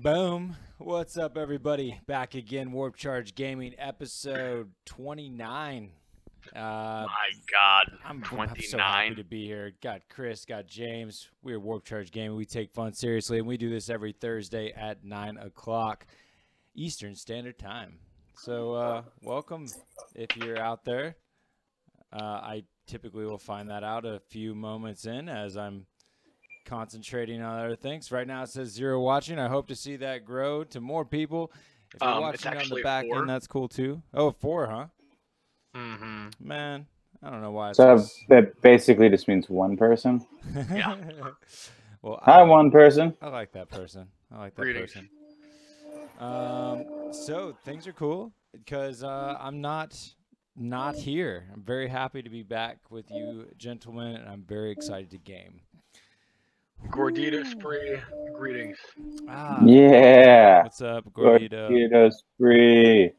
Boom. What's up, everybody? Back again, Warp Charge Gaming, episode 29. My God, I'm 29. so happy to be here. Got Chris, got James. We're Warp Charge Gaming. We take fun seriously, and we do this every Thursday at 9 o'clock Eastern Standard Time. So welcome if you're out there. I typically will find that out a few moments in as I'm concentrating on other things. Right now it says 0 watching. I hope to see that grow to more people. If you're watching on the back end, that's cool too. Oh, 4, huh? Mm-hmm. Man, I don't know why. So that basically just means one person. Yeah. Well, Hi, one person. I like that person. I like that Greetings. person. So things are cool because I'm not here. I'm very happy to be back with you, gentlemen, and I'm very excited to game. Gordita Spree, greetings. Yeah. What's up, Gordito? Gordito Spree.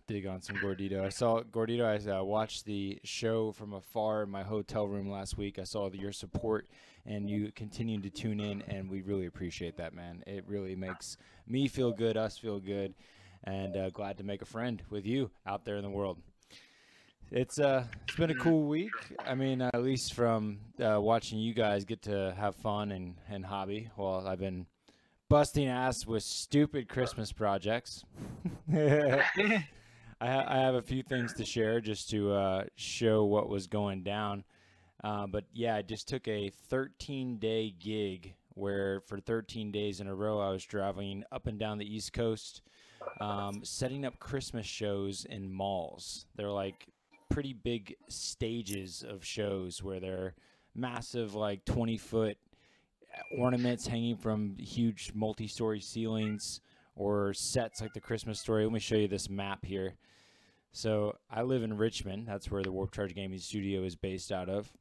Dig on some Gordito. I saw Gordito. I watched the show from afar in my hotel room last week. I saw your support and you continue to tune in, and we really appreciate that, man. It really makes me feel good, us feel good, and glad to make a friend with you out there in the world. It's been a cool week. I mean, at least from watching you guys get to have fun and hobby while I've been busting ass with stupid Christmas projects. I have a few things to share just to show what was going down. But yeah, I just took a 13-day gig where for 13 days in a row I was traveling up and down the East Coast, setting up Christmas shows in malls. They're like pretty big stages of shows where they're massive, like 20-foot ornaments hanging from huge multi-story ceilings or sets like the Christmas story. Let me show you this map here. So I live in Richmond. That's where the Warp Charge Gaming Studio is based out of.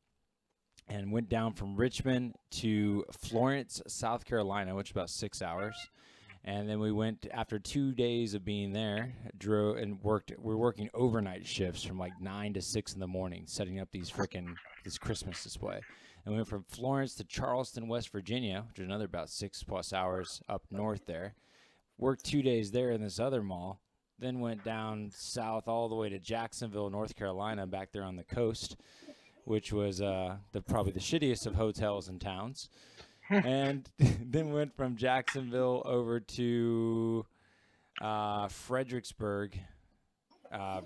And went down from Richmond to Florence, South Carolina, which is about 6 hours. And then we went, after 2 days of being there, drove and worked. We're working overnight shifts from like 9 to 6 in the morning, setting up this Christmas display. And we went from Florence to Charleston, West Virginia, which is another about 6+ hours up north there. Worked 2 days there in this other mall. Then went down south all the way to Jacksonville, North Carolina, back there on the coast, which was probably the shittiest of hotels and towns. And then went from Jacksonville over to Fredericksburg,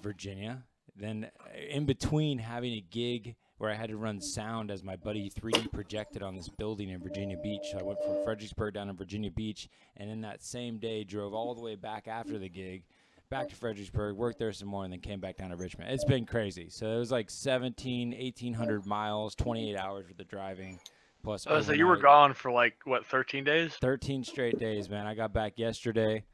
Virginia. Then in between having a gig where I had to run sound as my buddy 3D projected on this building in Virginia Beach. So I went from Fredericksburg down to Virginia Beach, and in that same day drove all the way back after the gig, back to Fredericksburg, worked there some more, and then came back down to Richmond. It's been crazy. So it was like 1,800 miles, 28 hours with the driving. Plus so you were gone for like, what, 13 days? 13 straight days, man. I got back yesterday,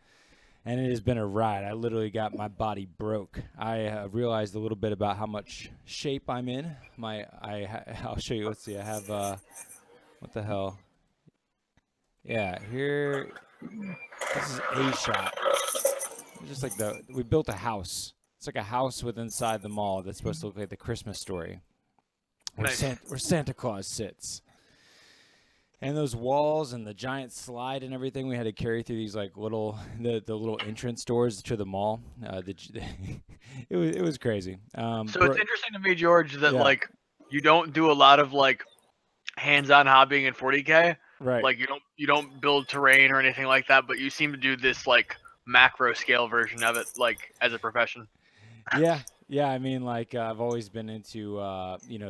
and it has been a ride. I literally got my body broke. I realized a little bit about how much shape I'm in. I'll show you. Let's see. I have, what the hell? Yeah, here. This is a shot. Just like we built a house. It's like a house with inside the mall that's supposed to look like the Christmas story, where Santa Claus sits. And those walls and the giant slide and everything, we had to carry through these like the little entrance doors to the mall. It was crazy. So it's interesting to me, George, that like you don't do a lot of like hands-on hobbying in 40k. Right. Like you don't build terrain or anything like that, but you seem to do this like macro scale version of it, like as a profession. Yeah. I mean, like I've always been into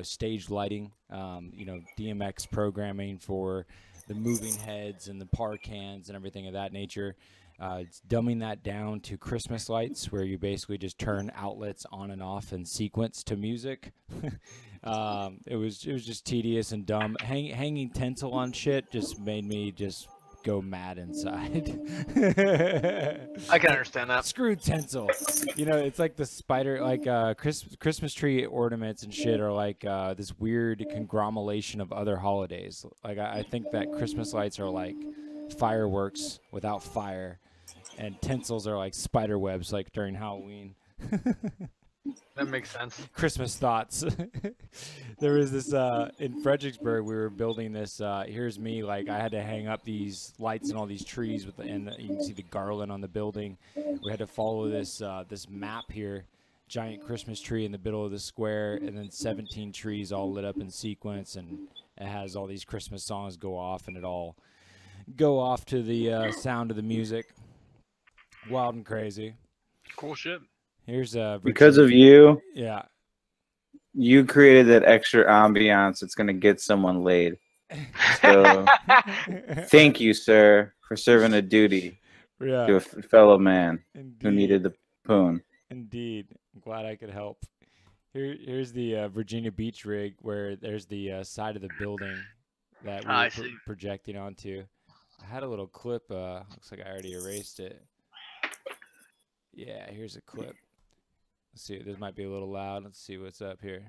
stage lighting, DMX programming for the moving heads and the par cans and everything of that nature. It's dumbing that down to Christmas lights, where you basically just turn outlets on and off in sequence to music. It was just tedious and dumb. Hanging tinsel on shit just made me just go mad inside. I can understand that. Screw tinsel. It's like the spider, like Christmas tree ornaments and shit are like this weird conglomeration of other holidays. Like I think that Christmas lights are like fireworks without fire, and tinsels are like spider webs like during Halloween. That makes sense. Christmas thoughts. There was this in Fredericksburg. We were building this. Here's me, like I had to hang up these lights and all these trees with, and you can see the garland on the building. We had to follow this this map here, giant Christmas tree in the middle of the square, and then 17 trees all lit up in sequence, and it has all these Christmas songs go off, and it all go off to the sound of the music. Wild and crazy. Cool shit. Here's Because of you, yeah. you created that extra ambiance that's going to get someone laid. So thank you, sir, for serving a duty Yeah. to a fellow man Indeed. who needed the poon. Indeed. I'm glad I could help. Here's the Virginia Beach rig where there's the side of the building that we were projecting onto. I had a little clip. Looks like I already erased it. Yeah, here's a clip. Let's see. This might be a little loud. Let's see what's up here.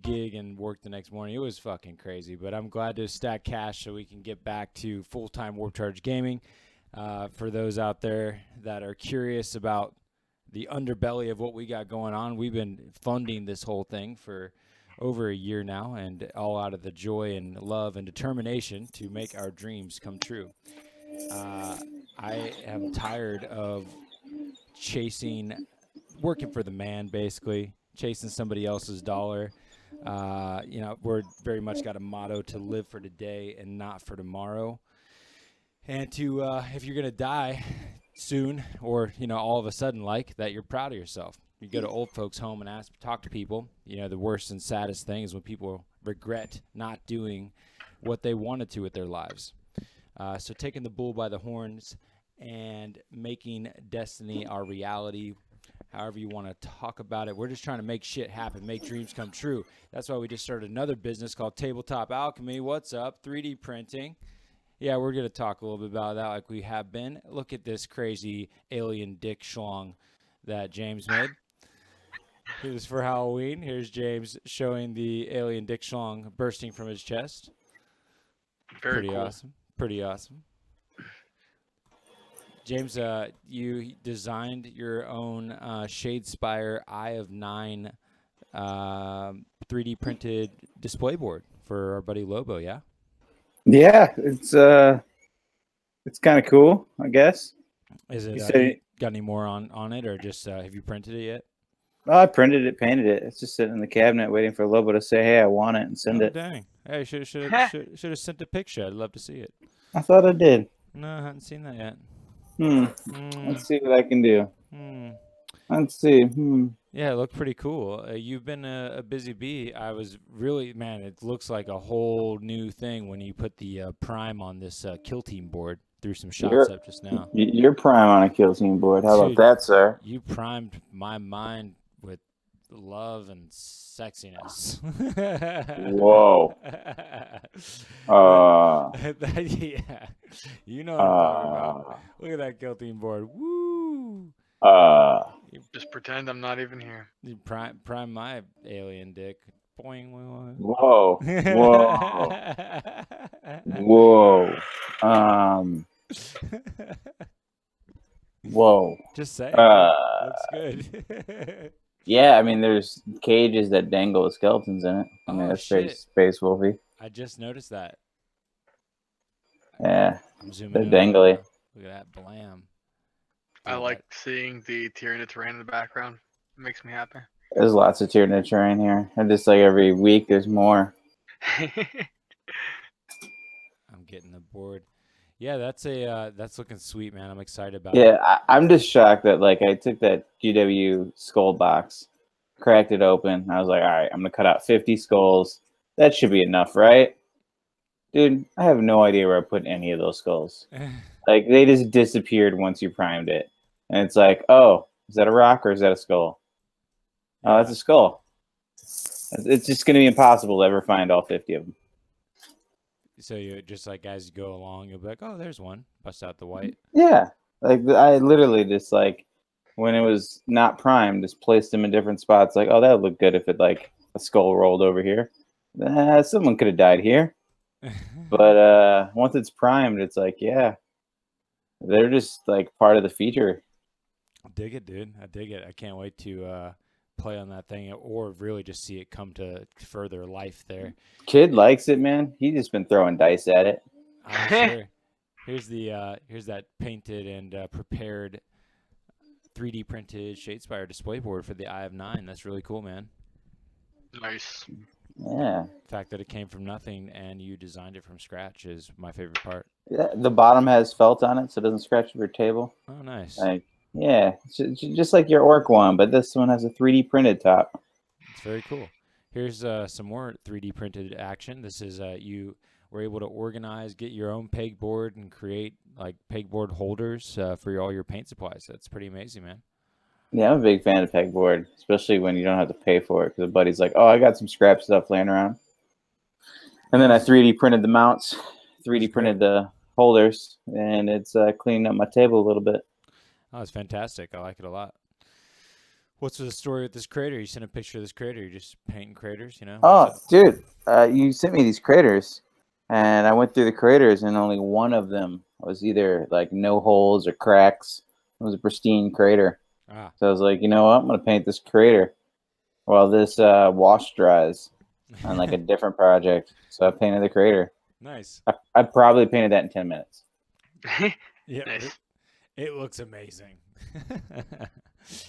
Gig and work the next morning. It was fucking crazy, but I'm glad to stack cash so we can get back to full-time Warp Charge gaming. For those out there that are curious about the underbelly of what we got going on, we've been funding this whole thing for over a year now, and all out of the joy and love and determination to make our dreams come true. I am tired of working for the man, basically, chasing somebody else's dollar. You know, we're very much got a motto to live for today and not for tomorrow. And to, if you're going to die soon, or, you know, all of a sudden like that, you're proud of yourself. You go to old folks' home and talk to people. You know, the worst and saddest thing is when people regret not doing what they wanted to with their lives. So taking the bull by the horns and making destiny our reality, however you want to talk about it. We're just trying to make shit happen, make dreams come true. That's why we just started another business called Tabletop Alchemy. What's up? 3D printing. Yeah, we're going to talk a little bit about that like we have been. Look at this crazy alien dick schlong that James made. It was for Halloween. Here's James showing the alien dick schlong bursting from his chest. Very cool. Awesome. Pretty awesome. James, you designed your own Shadespire Eye of 9 3D printed display board for our buddy Lobo, yeah? Yeah, it's kind of cool, I guess. Is it got any more on it, or just have you printed it yet? Oh, I printed it, painted it. It's just sitting in the cabinet waiting for Lobo to say, "Hey, I want it," and send it. Dang! Hey, should have sent a picture. I'd love to see it. I thought I did. No, I haven't seen that yet. Let's see what I can do. Let's see. Yeah, it looked pretty cool. You've been a busy bee. I was really, man, it looks like a whole new thing when you put the prime on this kill team board. Threw some shots up just now. You're prime on a kill team board. How about that, sir? You primed my mind with love and sexiness. Whoa. Yeah. You know what I'm talking about. Look at that kill team board. Woo. Just pretend I'm not even here. You prime my alien dick. Boing, boing, boing. Whoa. Whoa. Whoa. Whoa. Just say. Looks good. Yeah, I mean, there's cages that dangle with skeletons in it. I mean, that's pretty space wolfy. I just noticed that. Yeah. I'm zooming they're dangly. Look at that blam. I like seeing the Tyranid terrain in the background. It makes me happy. There's lots of Tyranid terrain here. And just like every week, there's more. I'm getting the board. Yeah, that's looking sweet, man. I'm excited about it. Yeah, I'm just shocked that like I took that GW skull box, cracked it open. I was like, all right, I'm gonna cut out 50 skulls. That should be enough, right? Dude, I have no idea where I put any of those skulls. Like they just disappeared once you primed it, and it's like, oh, is that a rock or is that a skull? Yeah. Oh, that's a skull. It's just gonna be impossible to ever find all 50 of them. So you just like as you go along, you'll be like, oh, there's one. Bust out the white. Yeah, like I literally just like when it was not primed, just placed them in different spots. Like, oh, that would look good if it like a skull rolled over here. Someone could have died here. But once it's primed, it's like, yeah, they're just like part of the feature. I dig it, dude. I dig it. I can't wait to play on that thing or really just see it come to further life there. Kid likes it, man. He's just been throwing dice at it. I'm sure. Here's that painted and prepared 3D printed Shadespire display board for the Eye of 9. That's really cool, man. Nice. Yeah. The fact that it came from nothing and you designed it from scratch is my favorite part. Yeah, the bottom has felt on it, so it doesn't scratch your table. Oh, nice. Like, yeah, just like your orc one, but this one has a 3D printed top. It's very cool. Here's some more 3D printed action. This is you were able to organize, get your own pegboard, and create like pegboard holders for all your paint supplies. That's pretty amazing, man. Yeah, I'm a big fan of pegboard, especially when you don't have to pay for it. Because a buddy's like, "Oh, I got some scrap stuff laying around," and then I 3D printed the mounts, 3D printed the holders, and it's cleaning up my table a little bit. Oh, it's fantastic. I like it a lot. What's the story with this crater? You sent a picture of this crater. You're just painting craters, you know? Oh, dude, you sent me these craters, and I went through the craters, and only one of them was either like no holes or cracks. It was a pristine crater. Ah. So I was like, you know what? I'm gonna paint this crater while this wash dries on like a different project. So I painted the crater. Nice. I probably painted that in 10 minutes. Yeah. Nice. It looks amazing.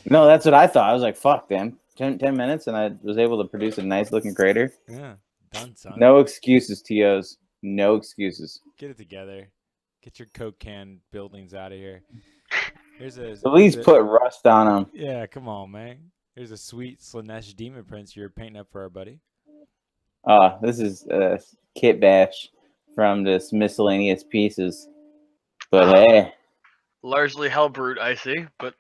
No, that's what I thought. I was like, fuck, damn. 10 minutes, and I was able to produce a nice looking crater. Yeah. Done, son. No excuses, TOs. No excuses. Get it together. Get your Coke can buildings out of here. Here's a. At least put rust on them. Yeah, come on, man. Here's a sweet Slanesh Demon Prince you're painting up for our buddy. This is Kit Bash from this miscellaneous pieces. But hey. Largely Hellbrute, I see, but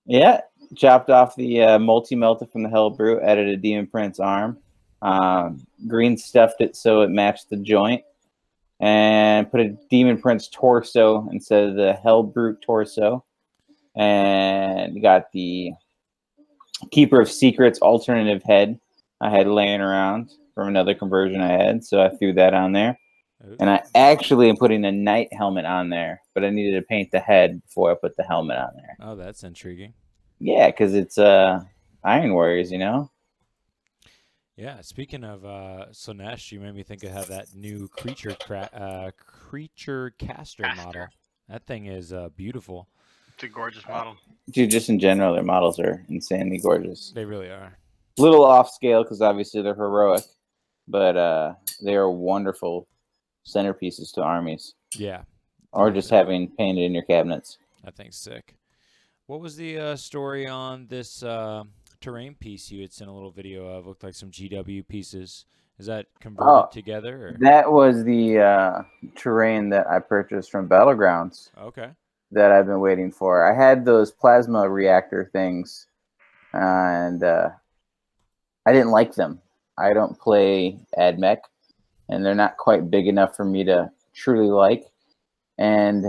Yeah, chopped off the multi-melta from the Hellbrute, added a Demon Prince arm. Green stuffed it so it matched the joint. And put a Demon Prince torso instead of the Hellbrute torso. And got the Keeper of Secrets alternative head I had laying around from another conversion I had, so I threw that on there. Ooh. And I actually am putting a knight helmet on there, but I needed to paint the head before I put the helmet on there. Oh, that's intriguing. Yeah, because it's Iron Warriors, you know? Yeah, speaking of Slanesh, you made me think of how that new creature caster model. That thing is beautiful. it's a gorgeous model. Dude, just in general, their models are insanely gorgeous. They really are. A little off scale because obviously they're heroic, but they are wonderful centerpieces to armies. Yeah. Or just having painted in your cabinets. That thing's sick. What was the story on this terrain piece you had sent a little video of? Looked like some GW pieces. Is that converted together? Or? That was the terrain that I purchased from Battlegrounds. Okay. That I've been waiting for. I had those plasma reactor things, and I didn't like them. I don't play AdMech, and they're not quite big enough for me to truly like. And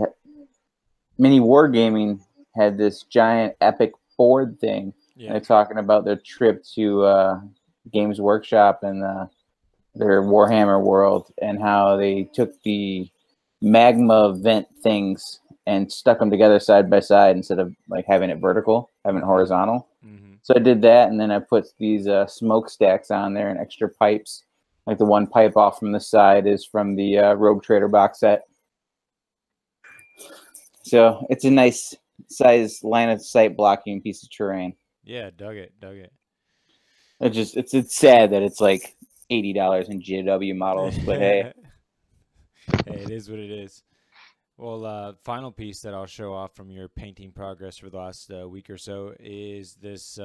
Mini Wargaming had this giant epic board thing. Yeah. They're talking about their trip to Games Workshop and their Warhammer world, and how they took the magma vent things and stuck them together side by side instead of like having it vertical, having it horizontal. Mm-hmm. So I did that, and then I put these smokestacks on there and extra pipes. Like the one pipe off from the side is from the Rogue Trader box set. So it's a nice size line of sight blocking piece of terrain. Yeah, dug it. It's sad that it's like $80 in GW models, but hey. Hey, it is what it is. Well, final piece that I'll show off from your painting progress for the last week or so is this,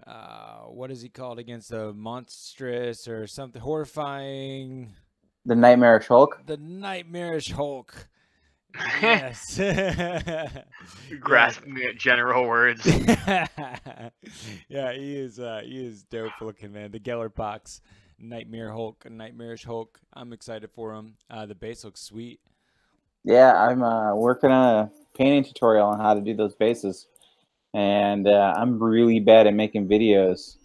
what is he called against the monstrous or something, horrifying? The Nightmarish Hulk? The Nightmarish Hulk. Yes. Grasping at general words. Yeah, he is dope looking, man. The Gellerpox Nightmarish Hulk. I'm excited for him. The base looks sweet. Yeah, I'm working on a painting tutorial on how to do those bases, and I'm really bad at making videos,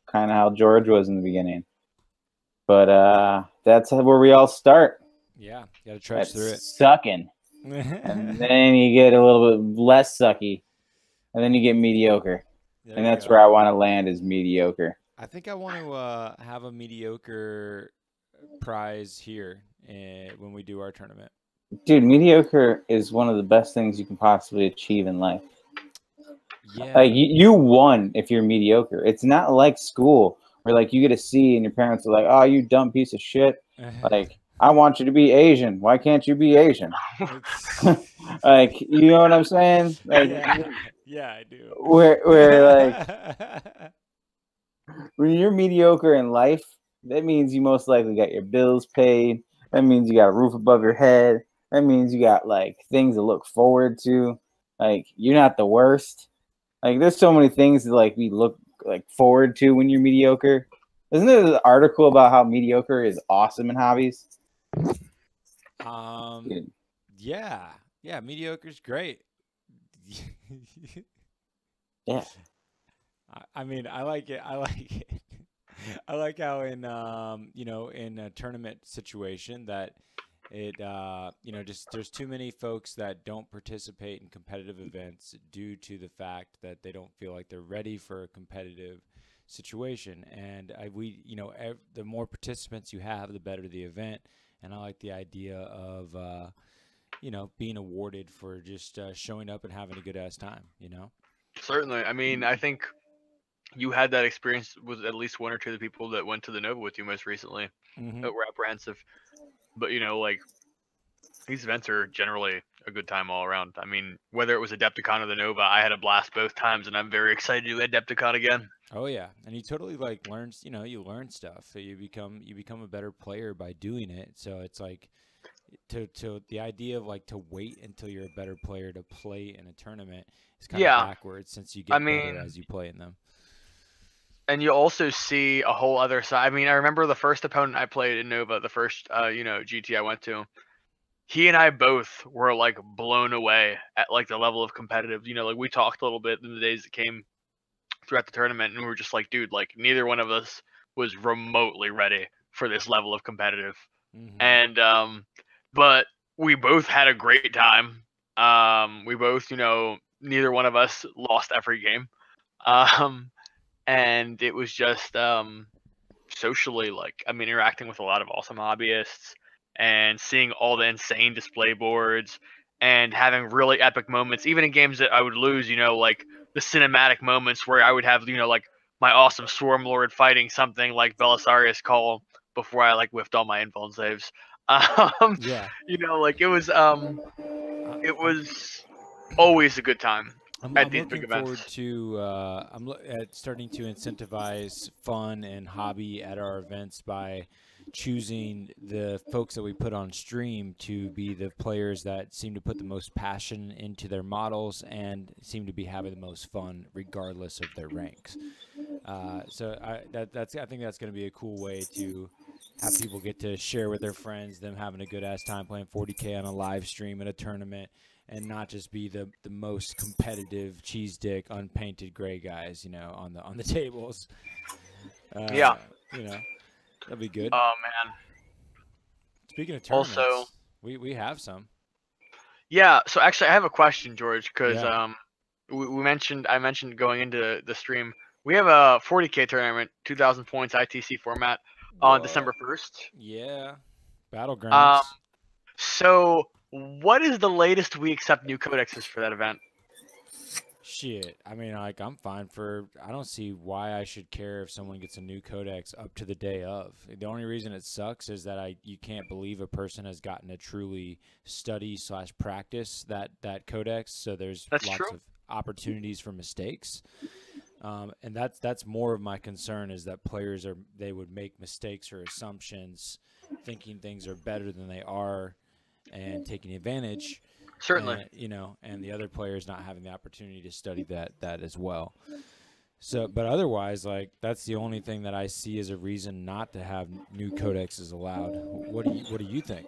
kind of how George was in the beginning. But that's where we all start. Yeah, you gotta trudge through it. Sucking, and then you get a little bit less sucky, and then you get mediocre, and that's where I want to land is mediocre. I think I want to have a mediocre prize here when we do our tournament. Dude, mediocre is one of the best things you can possibly achieve in life. Yeah. Like you won if you're mediocre. It's not like school where like you get a C and your parents are like, "Oh, you dumb piece of shit." Like, I want you to be Asian. Why can't you be Asian? Like, you know what I'm saying? Like, yeah, I do. Where like when you're mediocre in life, that means you most likely got your bills paid. That means you got a roof above your head. That means you got like things to look forward to. Like, you're not the worst. Like, there's so many things that like we look like forward to when you're mediocre. Isn't there an article about how mediocre is awesome in hobbies? Yeah, mediocre's great. Yeah. I mean, I like it. I like how in in a tournament situation that it just there's too many folks that don't participate in competitive events due to the fact that they don't feel like they're ready for a competitive situation. And the more participants you have, the better the event. And I like the idea of being awarded for just showing up and having a good ass time. Certainly. I mean, I think you had that experience with at least one or two of the people that went to the Nova with you most recently that were apprehensive. But like, these events are generally a good time all around. I mean, whether it was Adepticon or the Nova, I had a blast both times, and I'm very excited to do Adepticon again. Oh yeah, and you totally like learn. You learn stuff. You become a better player by doing it. So it's like to the idea of like to wait until you're a better player to play in a tournament is kind of backwards, since you get better as you play in them. And you also see a whole other side. I mean, I remember the first opponent I played in Nova, the first GT I went to. He and I both were like blown away at like the level of competitive. Like, we talked a little bit in the days that came throughout the tournament, and we were just like, dude, like, neither one of us was remotely ready for this level of competitive. And but we both had a great time. We both, neither one of us lost every game. And it was just socially, like, I mean, interacting with a lot of awesome hobbyists and seeing all the insane display boards and having really epic moments, even in games that I would lose, like the cinematic moments where I would have, like my awesome Swarm Lord fighting something like Belisarius Call before I like whiffed all my invuln saves. Like, it was always a good time. I'm looking forward to at starting to incentivize fun and hobby at our events by choosing the folks that we put on stream to be the players that seem to put the most passion into their models and seem to be having the most fun regardless of their ranks. So I think that's going to be a cool way to have people get to share with their friends, them having a good ass time playing 40k on a live stream at a tournament, and not just be the most competitive cheese dick unpainted gray guys, on the tables. That'd be good. Oh man. Speaking of tournaments, also, we have some. Yeah, so actually I have a question, George, because I mentioned going into the stream. We have a 40k tournament, 2,000 points ITC format on December 1st. Yeah. Battlegrounds. So what is the latest we accept new codexes for that event? Shit. I mean, like, I'm fine for... I don't see why I should care if someone gets a new codex up to the day of. The only reason it sucks is that you can't believe a person has gotten to truly study/practice that codex, so there's lots of opportunities for mistakes. And that's more of my concern, is that players they would make mistakes or assumptions thinking things are better than they are and taking advantage. Certainly. And the other players not having the opportunity to study that as well. So, but otherwise, like that's the only thing that I see as a reason not to have new codexes allowed. What do you think?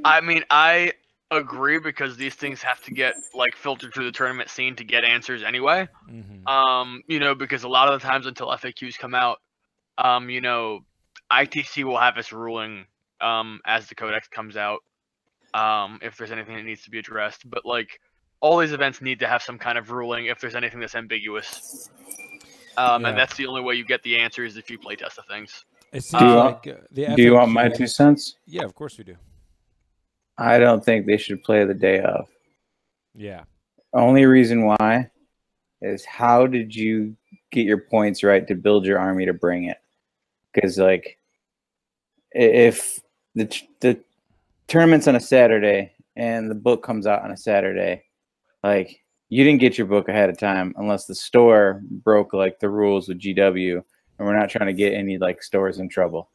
I mean, I agree because these things have to get like filtered through the tournament scene to get answers anyway. You know, because a lot of the times until FAQs come out, you know, ITC will have its ruling as the codex comes out, if there's anything that needs to be addressed. But like all these events need to have some kind of ruling if there's anything that's ambiguous. And that's the only way you get the answers if you playtest the things. It seems like the do you want my 2 cents? Yeah, of course we do. I don't think they should play the day of. Yeah. Only reason why is how did you get your points right to build your army to bring it? Because like, if the tournament's on a Saturday and the book comes out on a Saturday, like you didn't get your book ahead of time unless the store broke like the rules with GW, and we're not trying to get any like stores in trouble.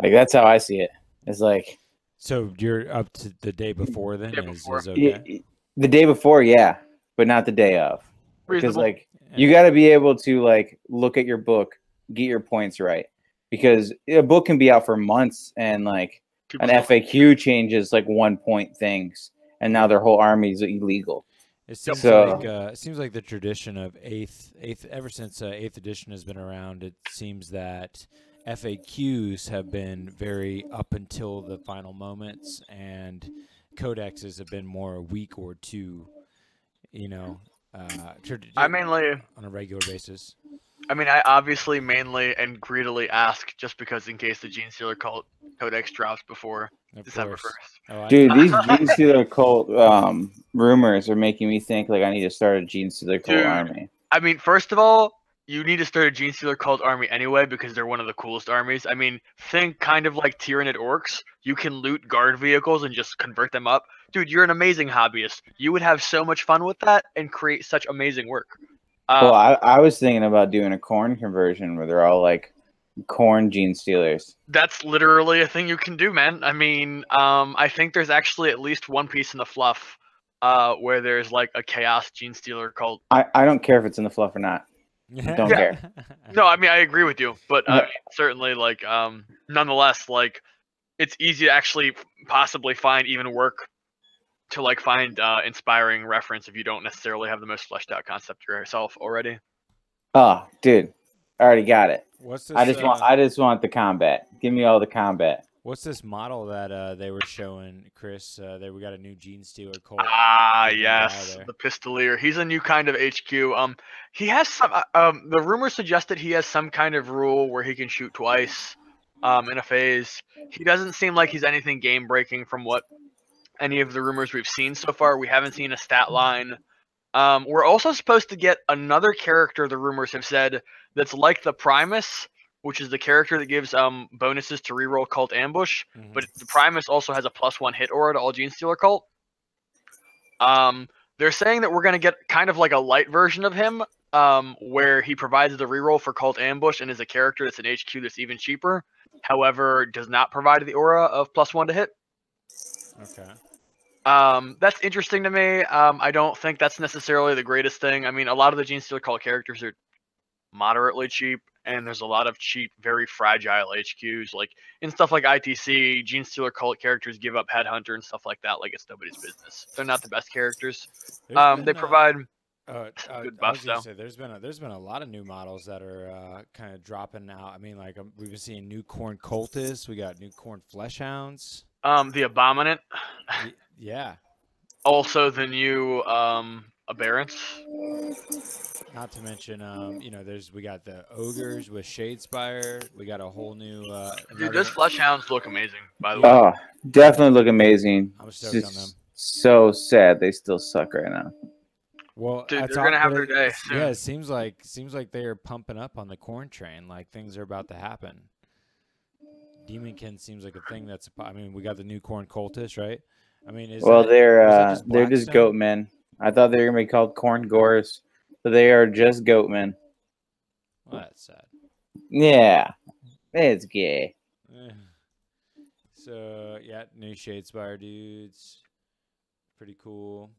Like that's how I see it. It's like. So you're up to the day before then? Is okay? The day before, yeah, but not the day of. Because like you got to be able to like look at your book, get your points right. Because a book can be out for months and like an FAQ changes like 1 point things, and now their whole army is illegal. It seems like the tradition of eighth ever since 8th edition has been around. It seems that FAQs have been very up until the final moments, and codexes have been more a week or two. You know, I mainly on a regular basis. I mean, I obviously mainly and greedily ask just because in case the Gene Stealer Cult Codex drops before December 1st. Oh, dude, these Gene Stealer Cult rumors are making me think like I need to start a Gene Stealer Cult army. I mean, first of all, you need to start a Gene Stealer Cult army anyway because they're one of the coolest armies. I mean, think kind of like Tyrannid Orcs. You can loot guard vehicles and just convert them up. Dude, you're an amazing hobbyist. You would have so much fun with that and create such amazing work. Well, I was thinking about doing a corn conversion where they're all like corn Gene Stealers. That's literally a thing you can do, man. I mean, I think there's actually at least one piece in the fluff where there's like a Chaos Gene Stealer cult. I don't care if it's in the fluff or not. Don't care. No, I mean, I agree with you, but certainly, like, nonetheless, like, it's easy to actually possibly find even work to like find inspiring reference if you don't necessarily have the most fleshed out concept yourself already. Oh, dude, I already got it. What's this, I just want the combat. Give me all the combat. What's this model that they were showing, Chris? We got a new Gene Stealer Colt. Ah, yes, the Pistolier. He's a new kind of HQ. He has some. The rumors suggest that he has some kind of rule where he can shoot twice, in a phase. He doesn't seem like he's anything game breaking from what any of the rumors we've seen so far. We haven't seen a stat line. We're also supposed to get another character, the rumors have said, that's like the Primus, which is the character that gives bonuses to reroll Cult Ambush. But the Primus also has a +1 hit aura to all Gene Stealer Cult. They're saying that we're going to get kind of like a light version of him, where he provides the reroll for Cult Ambush and is a character that's an HQ that's even cheaper. However, does not provide the aura of +1 to hit. Okay. That's interesting to me. I don't think that's necessarily the greatest thing. I mean, a lot of the Gene Stealer Cult characters are moderately cheap, and there's a lot of cheap, very fragile HQs. Like in stuff like ITC, Gene Stealer Cult characters give up Headhunter and stuff like that. Like it's nobody's business. They're not the best characters. They provide good buffs though. There's been a lot of new models that are kind of dropping out. I mean, like we've been seeing new Corn Cultists. We got new Corn Fleshhounds. The Abominant. Yeah. Also the new Aberrants. Not to mention, we got the Ogres with Shadespire. We got a whole new. Dude, those Fleshhounds look amazing, by the way. Oh, definitely look amazing. I'm stoked on them. So sad they still suck right now. Well, dude, they're gonna have their day soon. Yeah, it seems like they are pumping up on the corn train. Like things are about to happen. Demonkin seems like a thing that's. I mean, we got the new Corn Cultist, right? I mean, they're just goat men. I thought they were gonna be called Corn Gores, but they are just goat men. Well, that's sad. Yeah, it's gay. So yeah, new Shadespire dudes, pretty cool.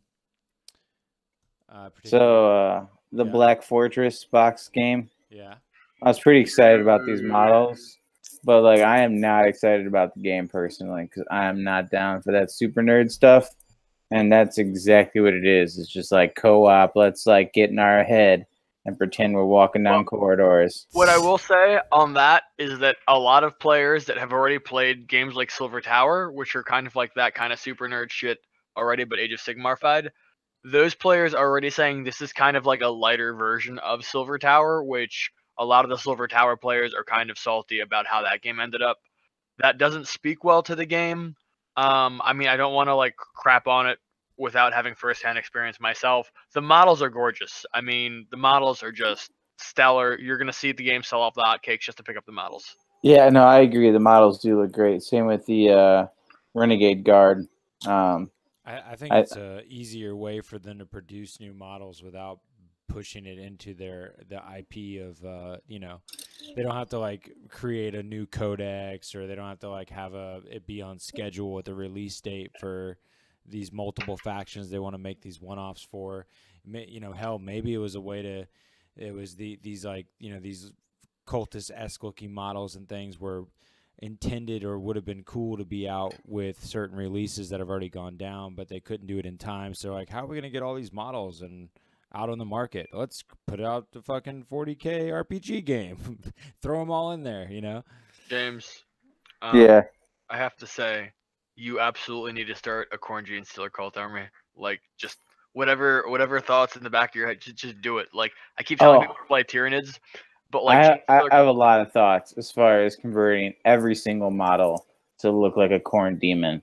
So the Black Fortress box game. Yeah. I was pretty excited about these models, but like I am not excited about the game personally because I am not down for that super nerd stuff. And that's exactly what it is. It's just like co-op. Let's like get in our head and pretend we're walking down corridors. What I will say on that is that a lot of players that have already played games like Silver Tower, which are kind of like that kind of super nerd shit already, but Age of Sigmar-fied, those players are already saying this is kind of like a lighter version of Silver Tower, which a lot of the Silver Tower players are kind of salty about how that game ended up. That doesn't speak well to the game. I mean, I don't want to like crap on it without having firsthand experience myself. The models are gorgeous. I mean, the models are just stellar. You're gonna see the game sell off the hotcakes just to pick up the models. Yeah, no, I agree. The models do look great. Same with the Renegade Guard. I think it's a easier way for them to produce new models without pushing it into the IP of they don't have to like create a new codex, or they don't have to like have it be on schedule with a release date for these multiple factions they want to make these one-offs for. Hell, maybe it was a way to these cultist-esque looking models and things were intended or would have been cool to be out with certain releases that have already gone down, but they couldn't do it in time. So like, how are we gonna get all these models and out on the market? Let's put out the fucking 40k RPG game. Throw them all in there, James, Yeah. I have to say, you absolutely need to start a Khorne Genestealer cult army. Like, just whatever thoughts in the back of your head, just do it. Like, I keep telling people to play Tyranids, but like I have a lot of thoughts as far as converting every single model to look like a Khorne demon.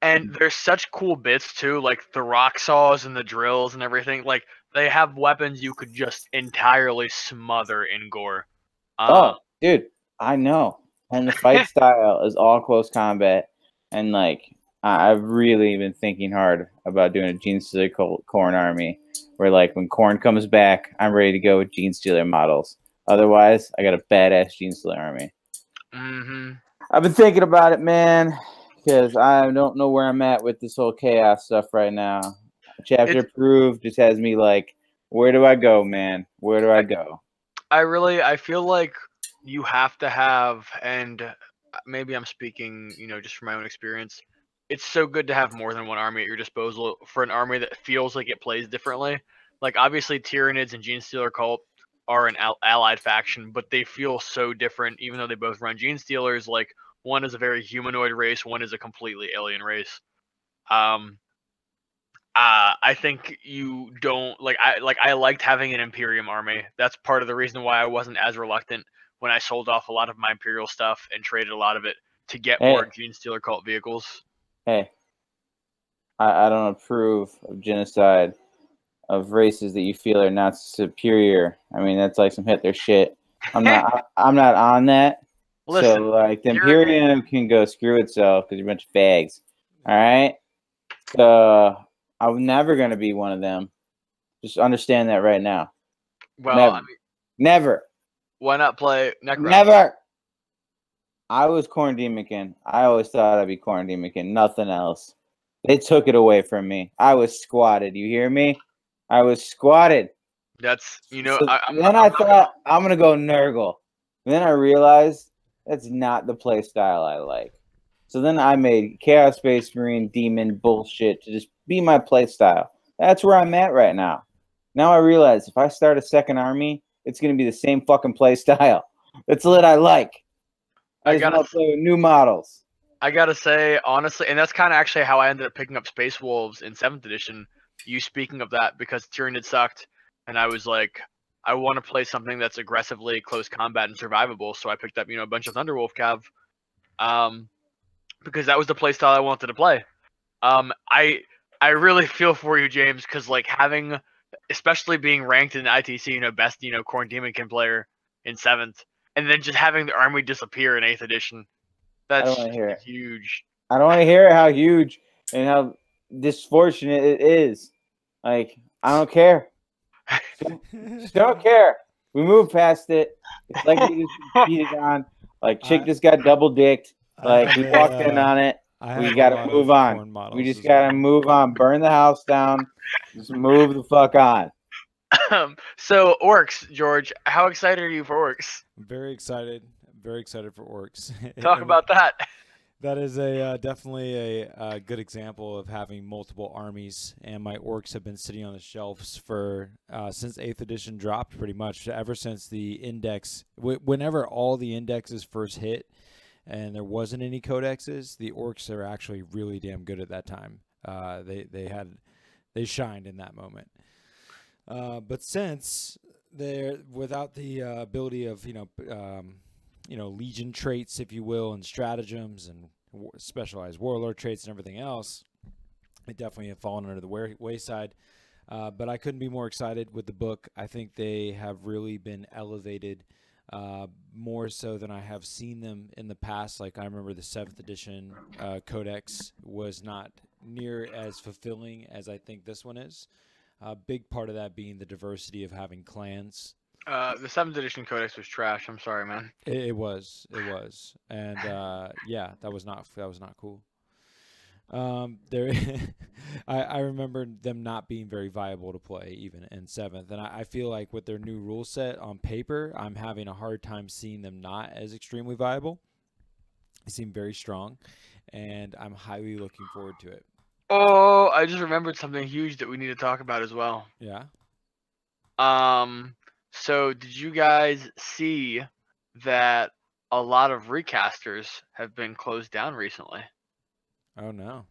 And there's such cool bits too, like the rock saws and the drills and everything. Like, they have weapons you could just entirely smother in gore. Oh, dude, I know. And the fight style is all close combat. And like, I've really been thinking hard about doing a Genestealer Khorne army, where like when Khorne comes back, I'm ready to go with Genestealer models. Otherwise, I got a badass Genestealer army. Mm-hmm. I've been thinking about it, man, because I don't know where I'm at with this whole chaos stuff right now. Chapter approved just has me like, where do I go, man? Where do I go? I feel like you have to have, and maybe I'm speaking, just from my own experience, it's so good to have more than one army at your disposal for an army that feels like it plays differently. Like, obviously, Tyranids and Genestealer Cult are an allied faction, but they feel so different, even though they both run Genestealers. Like, one is a very humanoid race, one is a completely alien race. I think you don't I liked having an Imperium army. That's part of the reason why I wasn't as reluctant when I sold off a lot of my Imperial stuff and traded a lot of it to get more Genestealer Cult vehicles. Hey, I don't approve of genocide of races that you feel are not superior. I mean, that's like some Hitler shit. I'm not on that. Listen, so like the Imperium can go screw itself because you're a bunch of bags. All right. So I'm never gonna be one of them. Just understand that right now. Well, never. Why not play Necron? Never. I was Khorne Demonkin. I always thought I'd be Khorne Demonkin. Nothing else. They took it away from me. I was squatted. You hear me? I was squatted. That's So I thought I'm gonna go Nurgle. Then I realized that's not the play style I like. So then I made Chaos Space Marine Demon bullshit to just be my play style. That's where I'm at right now. Now I realize if I start a second army, it's gonna be the same fucking play style. That's what I like. I just want to play with new models. I gotta say, honestly, and that's kind of actually how I ended up picking up Space Wolves in 7th edition. You speaking of that, because Tyranid sucked, and I was like, I want to play something that's aggressively close combat and survivable, so I picked up, a bunch of Thunderwolf Cav, because that was the play style I wanted to play. I really feel for you, James, because like having, especially being ranked in ITC, best, Khorne Demonkin player in 7th, and then just having the army disappear in 8th edition. That's huge. I don't want to hear how huge and how disfortunate it is. Like, I don't care. Just don't care. We moved past it. It's like we just cheated on. Like, Chick just got double dicked. Like, we walked in on it. We got to move on. We just got to move on. Burn the house down. Just move the fuck on. So orcs, George, how excited are you for orcs? I'm very excited. Very excited for orcs. Talk about that. That is definitely a good example of having multiple armies, and my orcs have been sitting on the shelves for since 8th edition dropped, pretty much ever since the index. Whenever all the indexes first hit, and there wasn't any codexes, the orcs are actually really damn good at that time. They shined in that moment. But since they're without the ability of legion traits, if you will, and stratagems and specialized warlord traits and everything else, it definitely have fallen under the wayside. But I couldn't be more excited with the book. I think they have really been elevated more so than I have seen them in the past. Like, I remember the 7th edition codex was not near as fulfilling as I think this one is. A big part of that being the diversity of having clans. The 7th edition codex was trash. I'm sorry, man. It was, and yeah, that was not cool. There, I remember them not being very viable to play even in 7th, and I feel like with their new rule set on paper, I'm having a hard time seeing them not as extremely viable. They seem very strong, and I'm highly looking forward to it. Oh, I just remembered something huge that we need to talk about as well. Yeah. So did you guys see that a lot of recasters have been closed down recently? Oh no.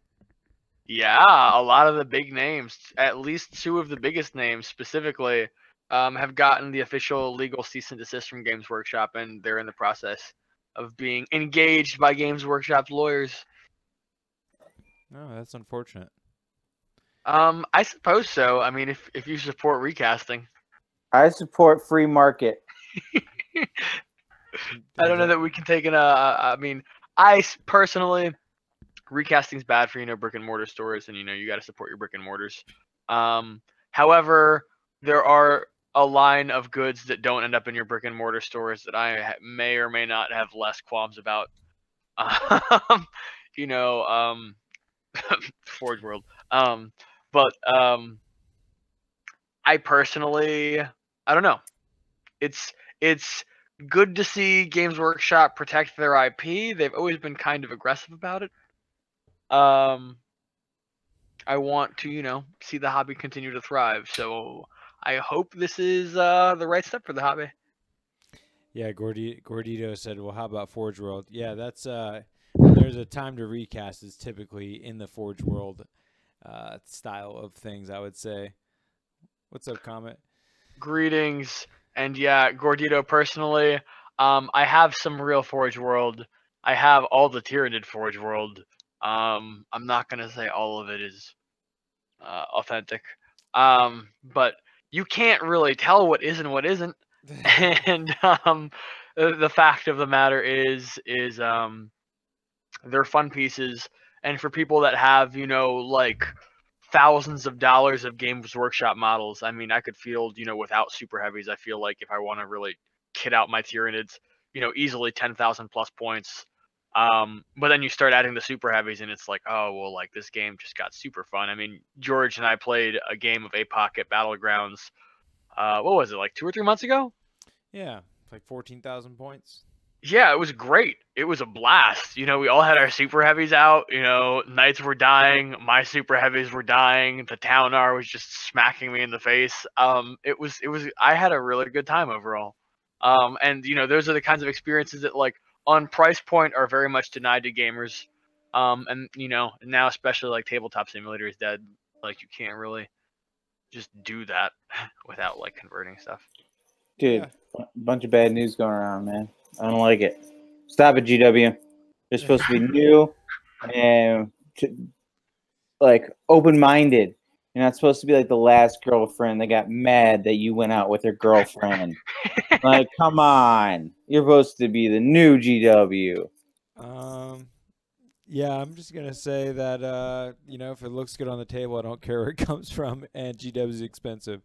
Yeah, a lot of the big names, at least 2 of the biggest names specifically, have gotten the official legal cease and desist from Games Workshop, and they're in the process of being engaged by Games Workshop's lawyers. Oh, that's unfortunate. I suppose so. I mean, if you support recasting. I support free market. I don't know that we can take I mean, I personally, recasting's bad for brick and mortar stores, and you got to support your brick and mortars. However, there are a line of goods that don't end up in your brick and mortar stores that I may or may not have less qualms about. Forge World. But I personally, I don't know. It's good to see Games Workshop protect their IP. They've always been kind of aggressive about it. I want to, see the hobby continue to thrive. So I hope this is the right step for the hobby. Yeah, Gordito said, well, how about Forge World? Yeah, that's when there's a time to recast is typically in the Forge World style of things, I would say. What's up, Comet? Greetings. And yeah, Gordito, personally, I have some real Forge World. I have all the Tyranid Forge World. I'm not going to say all of it is authentic. But you can't really tell what is and what isn't. And the fact of the matter is they're fun pieces. And for people that have, like thousands of dollars of Games Workshop models, I mean, I could field, without super heavies, I feel like if I want to really kit out my Tyranids, easily 10,000 plus points. But then you start adding the super heavies and it's like, oh, well, like this game just got super fun. I mean, George and I played a game of APOC at Battlegrounds. What was it, like 2 or 3 months ago? Yeah, like 14,000 points. Yeah, it was great. It was a blast. We all had our super heavies out. Knights were dying. My super heavies were dying. The Taunar was just smacking me in the face. It was. I had a really good time overall. And those are the kinds of experiences that, like, on price point, are very much denied to gamers. And now especially like Tabletop Simulator is dead. Like, you can't really just do that without like converting stuff. Dude, a bunch of bad news going around, man. I don't like it. Stop it, GW. They're supposed to be new and like open-minded. You're not supposed to be like the last girlfriend that got mad that you went out with her girlfriend. Like, come on. You're supposed to be the new GW. Yeah, I'm just going to say that, if it looks good on the table, I don't care where it comes from, and GW is expensive.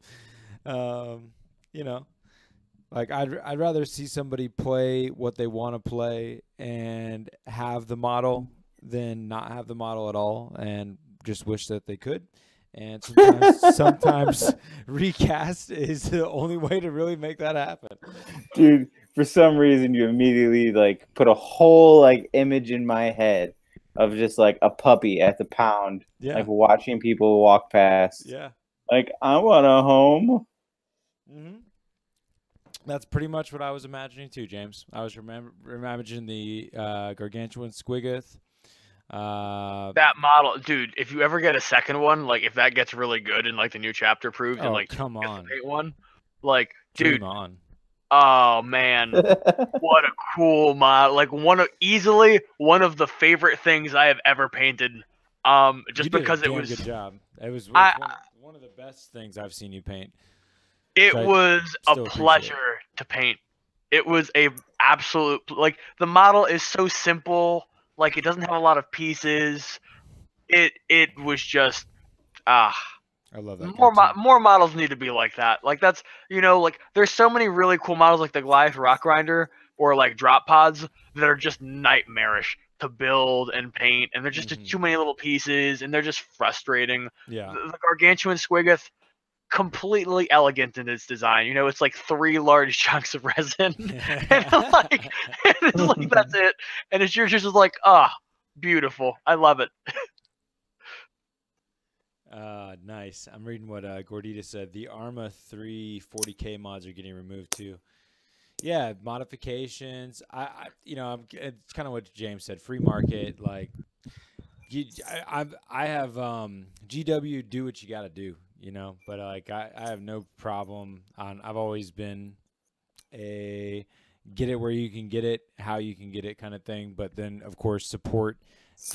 Like, I'd rather see somebody play what they want to play and have the model than not have the model at all and just wish that they could. And sometimes recast is the only way to really make that happen. Dude, for some reason you immediately like put a whole like image in my head of just like a puppy at the pound, Yeah. like watching people walk past. Yeah. Like, I want a home. Mm-hmm. That's pretty much what I was imagining too, James. I was imagining the gargantuan squiggoth. That model, dude. If you ever get a second one, like if that gets really good and like the new chapter proves, and like come you get on, the paint one, like dream dude. on. Oh man, what a cool mod! Like easily one of the favorite things I have ever painted. Just you did because a damn it was good job. It was one of the best things I've seen you paint. It So was a pleasure to paint. It was a absolute like the model is so simple. Like it doesn't have a lot of pieces. It was just I love that. More models need to be like that. Like that's like there's so many really cool models like the Goliath Rock Grinder or like drop pods that are just nightmarish to build and paint, and they're just too many little pieces, and they're just frustrating. Yeah. The Gargantuan Squiggoth, completely elegant in its design. It's like 3 large chunks of resin, and it's like that's it. And it's just like, beautiful. I love it. Nice. I'm reading what Gordita said. The Arma 3 40k mods are getting removed too. Yeah, modifications. It's kind of what James said. Free market, like I have GW, do what you got to do, But like I have no problem on. I've always been a get it where you can get it, how you can get it kind of thing. But then of course support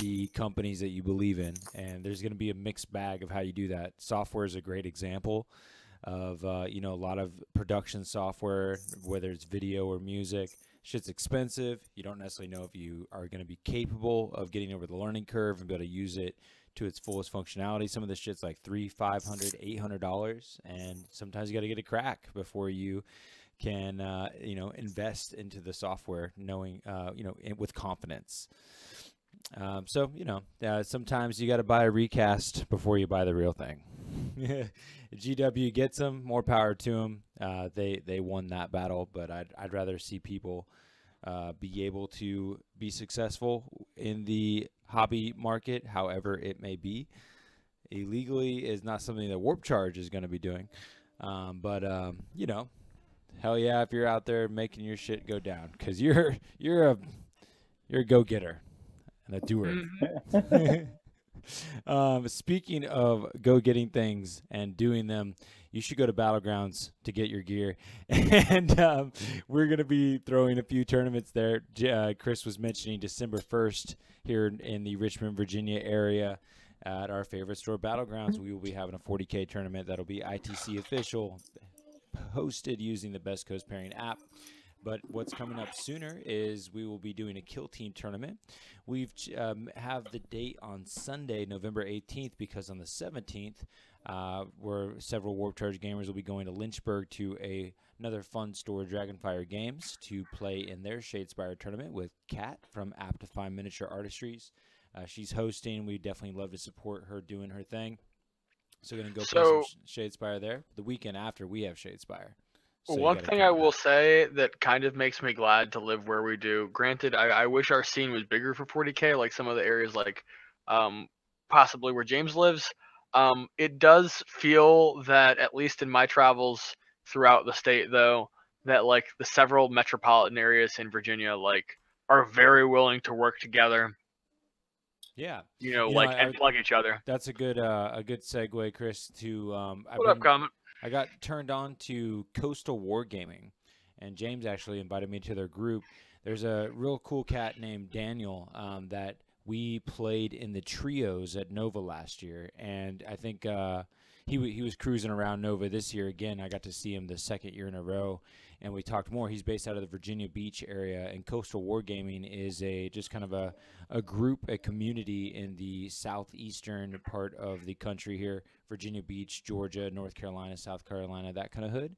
the companies that you believe in, and there's going to be a mixed bag of how you do that. Software is a great example of a lot of production software, whether it's video or music. Shit's expensive. You don't necessarily know if you are going to be capable of getting over the learning curve and be able to use it to its fullest functionality. Some of this shit's like $300, $500, $800, and sometimes you got to get a crack before you can invest into the software, knowing with confidence. Sometimes you got to buy a recast before you buy the real thing. GW gets them, more power to them. They won that battle, but I'd rather see people be able to be successful in the hobby market, however it may be. Illegally is not something that Warp Charge is going to be doing, but hell yeah, if you're out there making your shit go down, because you're a go-getter and a doer. Speaking of go-getting things and doing them, you should go to Battlegrounds to get your gear. And we're going to be throwing a few tournaments there. Chris was mentioning December 1st here in the Richmond, Virginia area at our favorite store, Battlegrounds. We will be having a 40K tournament that'll be ITC official, hosted using the Best Coast Pairing app. But what's coming up sooner is we will be doing a Kill Team tournament. We've have the date on Sunday, November 18th, because on the 17th, where several Warp Charge gamers will be going to Lynchburg to another fun store, Dragonfire Games, to play in their Shadespire tournament with Kat from Aptify Miniature Artistries. She's hosting. We definitely love to support her doing her thing. So we're going to go play some Shadespire there. The weekend after, we have Shadespire. So one thing I will say that kind of makes me glad to live where we do. Granted, I wish our scene was bigger for 40K, like some of the areas like possibly where James lives. It does feel that, at least in my travels throughout the state, though, that like the several metropolitan areas in Virginia like are very willing to work together. Yeah, and plug each other. That's a good segue, Chris. What up, Comment? I got turned on to Coastal Wargaming, and James actually invited me to their group. There's a real cool cat named Daniel that we played in the trios at Nova last year, and I think he was cruising around Nova this year again. I got to see him the second year in a row, and we talked more. He's based out of the Virginia Beach area, and Coastal Wargaming is just kind of a group, a community in the southeastern part of the country here, Virginia Beach, Georgia, North Carolina, South Carolina, that kind of hood.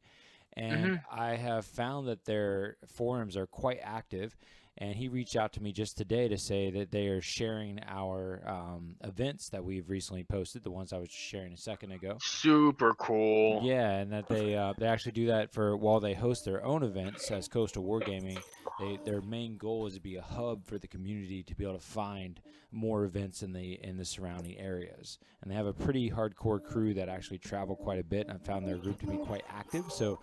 And I have found that their forums are quite active, And he reached out to me just today to say that they are sharing our events that we've recently posted, the ones I was sharing a second ago. Super cool. Yeah, and that they actually do that for while they host their own events as Coastal Wargaming. Their main goal is to be a hub for the community to be able to find more events in the surrounding areas. And they have a pretty hardcore crew that actually travel quite a bit. And I found their group to be quite active, so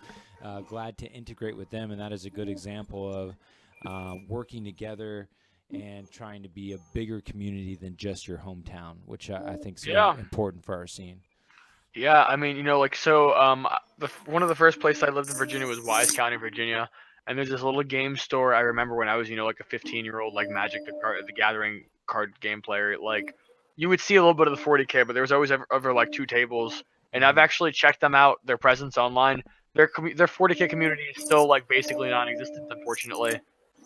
glad to integrate with them. And that is a good example of working together and trying to be a bigger community than just your hometown, which I think is important for our scene. Yeah, I mean, like, so one of the first places I lived in Virginia was Wise County, Virginia, and there's this little game store. I remember when I was, like a 15-year-old, like Magic the Gathering card game player, like you would see a little bit of the 40k, but there was always over like 2 tables, and I've actually checked them out, their presence online. Their 40k community is still like basically non-existent, unfortunately,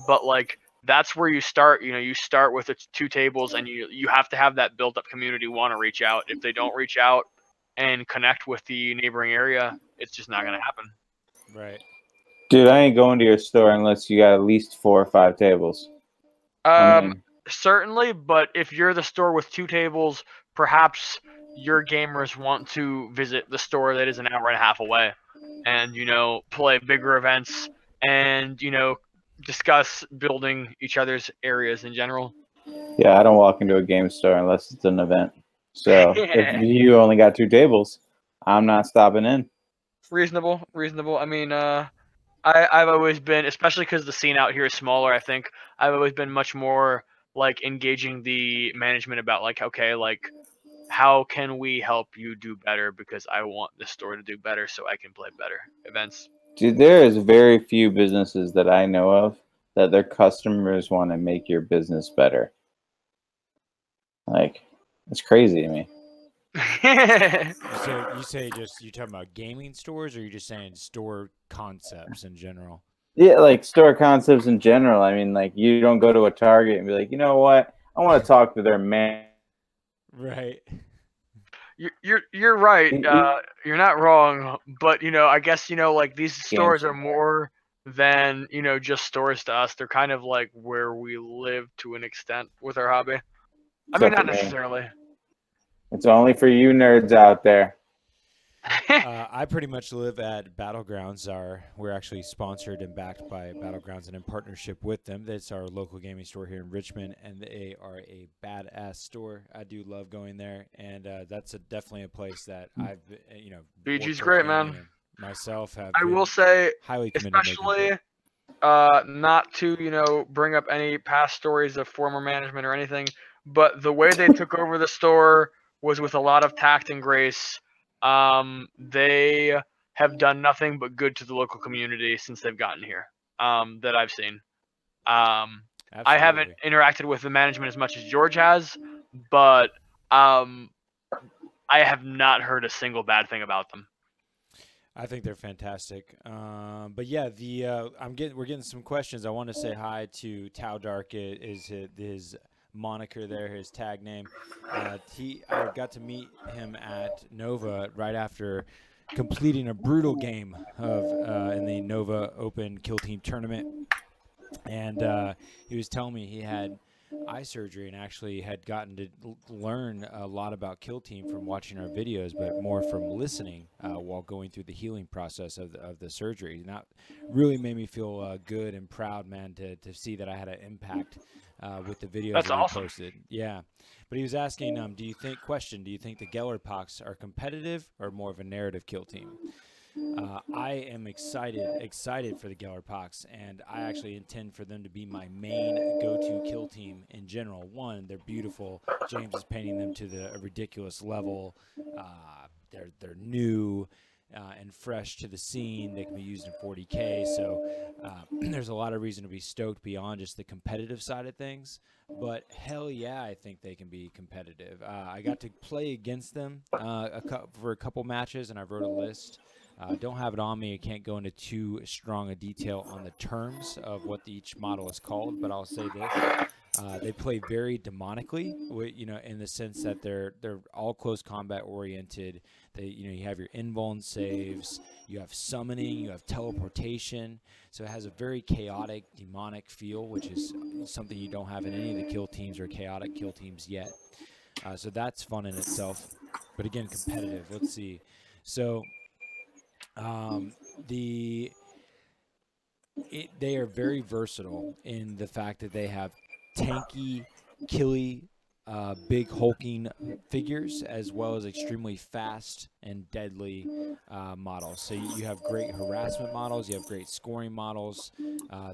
but like that's where you start. You start with its 2 tables, and you have to have that built-up community want to reach out. If they don't reach out and connect with the neighboring area, it's just not going to happen. Right. Dude, I ain't going to your store unless you got at least 4 or 5 tables. Certainly, but if you're the store with 2 tables, perhaps your gamers want to visit the store that is an hour and a half away and, play bigger events and, discuss building each other's areas in general. Yeah, I don't walk into a game store unless it's an event. So if you only got 2 tables, I'm not stopping in. Reasonable. I mean, I've always been, especially because the scene out here is smaller, I think, I've always been much more, like, engaging the management about, like, okay, like, how can we help you do better? Because I want this store to do better so I can play better events. Dude, there is very few businesses that I know of that their customers want to make your business better. Like, it's crazy to me. You say you're talking about gaming stores, or you're just saying store concepts in general? Yeah, like store concepts in general. I mean, like, you don't go to a Target and be like, you know what? I want to talk to their man. Right. You're right. You're not wrong. But I guess like these stores are more than just stores to us. They're kind of like where we live to an extent with our hobby. I mean, not necessarily. It's only for you nerds out there. I pretty much live at Battlegrounds. We're actually sponsored and backed by Battlegrounds and in partnership with them. That's our local gaming store here in Richmond, and they are a badass store. I do love going there, and that's definitely a place that I've, BG's great, man. Myself have. I will say, highly committed, especially not to bring up any past stories of former management or anything, but the way they took over the store was with a lot of tact and grace. They have done nothing but good to the local community since they've gotten here, that I've seen. I haven't interacted with the management as much as George has, but I have not heard a single bad thing about them. I think they're fantastic. But yeah, we're getting some questions. I want to say hi to Tau Dark. Is his moniker there, his tag name. I got to meet him at Nova right after completing a brutal game in the Nova Open Kill Team tournament, and he was telling me he had eye surgery and actually had gotten to learn a lot about Kill Team from watching our videos, but more from listening while going through the healing process of the surgery. And that really made me feel good and proud, man, to see that I had an impact with the videos that awesome. he posted. Yeah. But he was asking, do you think the Gellerpox are competitive or more of a narrative Kill Team? I am excited for the Gellerpox, and I actually intend for them to be my main go-to Kill Team in general. One, they're beautiful. James is painting them to a ridiculous level. They're new and fresh to the scene. They can be used in 40k, so there's a lot of reason to be stoked beyond just the competitive side of things. But hell yeah, I think they can be competitive. I got to play against them for a couple matches, and I wrote a list. Don't have it on me. I can't go into too strong a detail on the terms of what each model is called, but I'll say this. They play very demonically, in the sense that they're all close combat oriented. You have your invuln saves, you have summoning, you have teleportation. So it has a very chaotic, demonic feel, which is something you don't have in any of the kill teams or chaotic kill teams yet. So that's fun in itself. But again, competitive. Let's see. So they are very versatile in the fact that they have tanky, killy, big hulking figures, as well as extremely fast and deadly models. So you have great harassment models, you have great scoring models.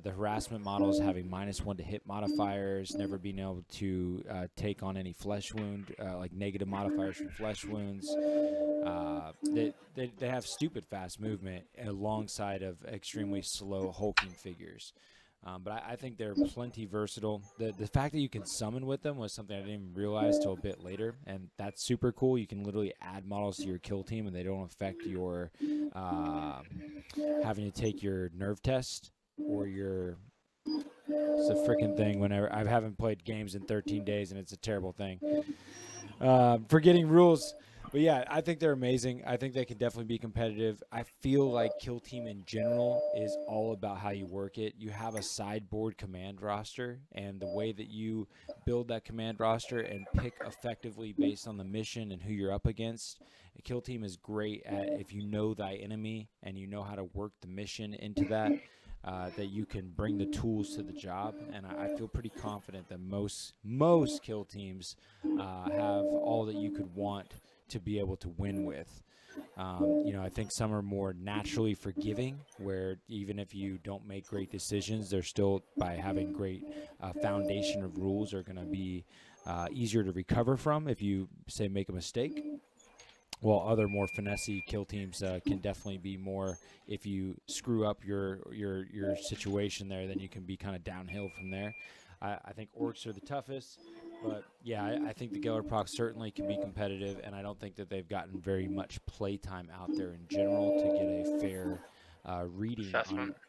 The harassment models having -1 to hit modifiers, never being able to take on any flesh wound, like negative modifiers from flesh wounds. They have stupid fast movement alongside of extremely slow hulking figures. But I think they're plenty versatile. The fact that you can summon with them was something I didn't even realize till a bit later, and that's super cool. You can literally add models to your kill team, and they don't affect your having to take your nerve test or your. It's a freaking thing. Whenever I haven't played games in 13 days, and it's a terrible thing. Forgetting rules. But yeah, I think they're amazing. I think they can definitely be competitive. I feel like Kill Team in general is all about how you work it. You have a sideboard command roster, and the way that you build that command roster and pick effectively based on the mission and who you're up against. A Kill Team is great at, if you know thy enemy and you know how to work the mission into that, that you can bring the tools to the job. And I feel pretty confident that most Kill Teams have all that you could want to be able to win with. I think some are more naturally forgiving, where even if you don't make great decisions, they're still, by having great foundation of rules, are going to be easier to recover from if you, say, make a mistake. While other more finessey kill teams can definitely be more, if you screw up your situation there, then you can be kind of downhill from there. I think orcs are the toughest. But, yeah, I think the Gellerpox certainly can be competitive, and I don't think that they've gotten very much playtime out there in general to get a fair reading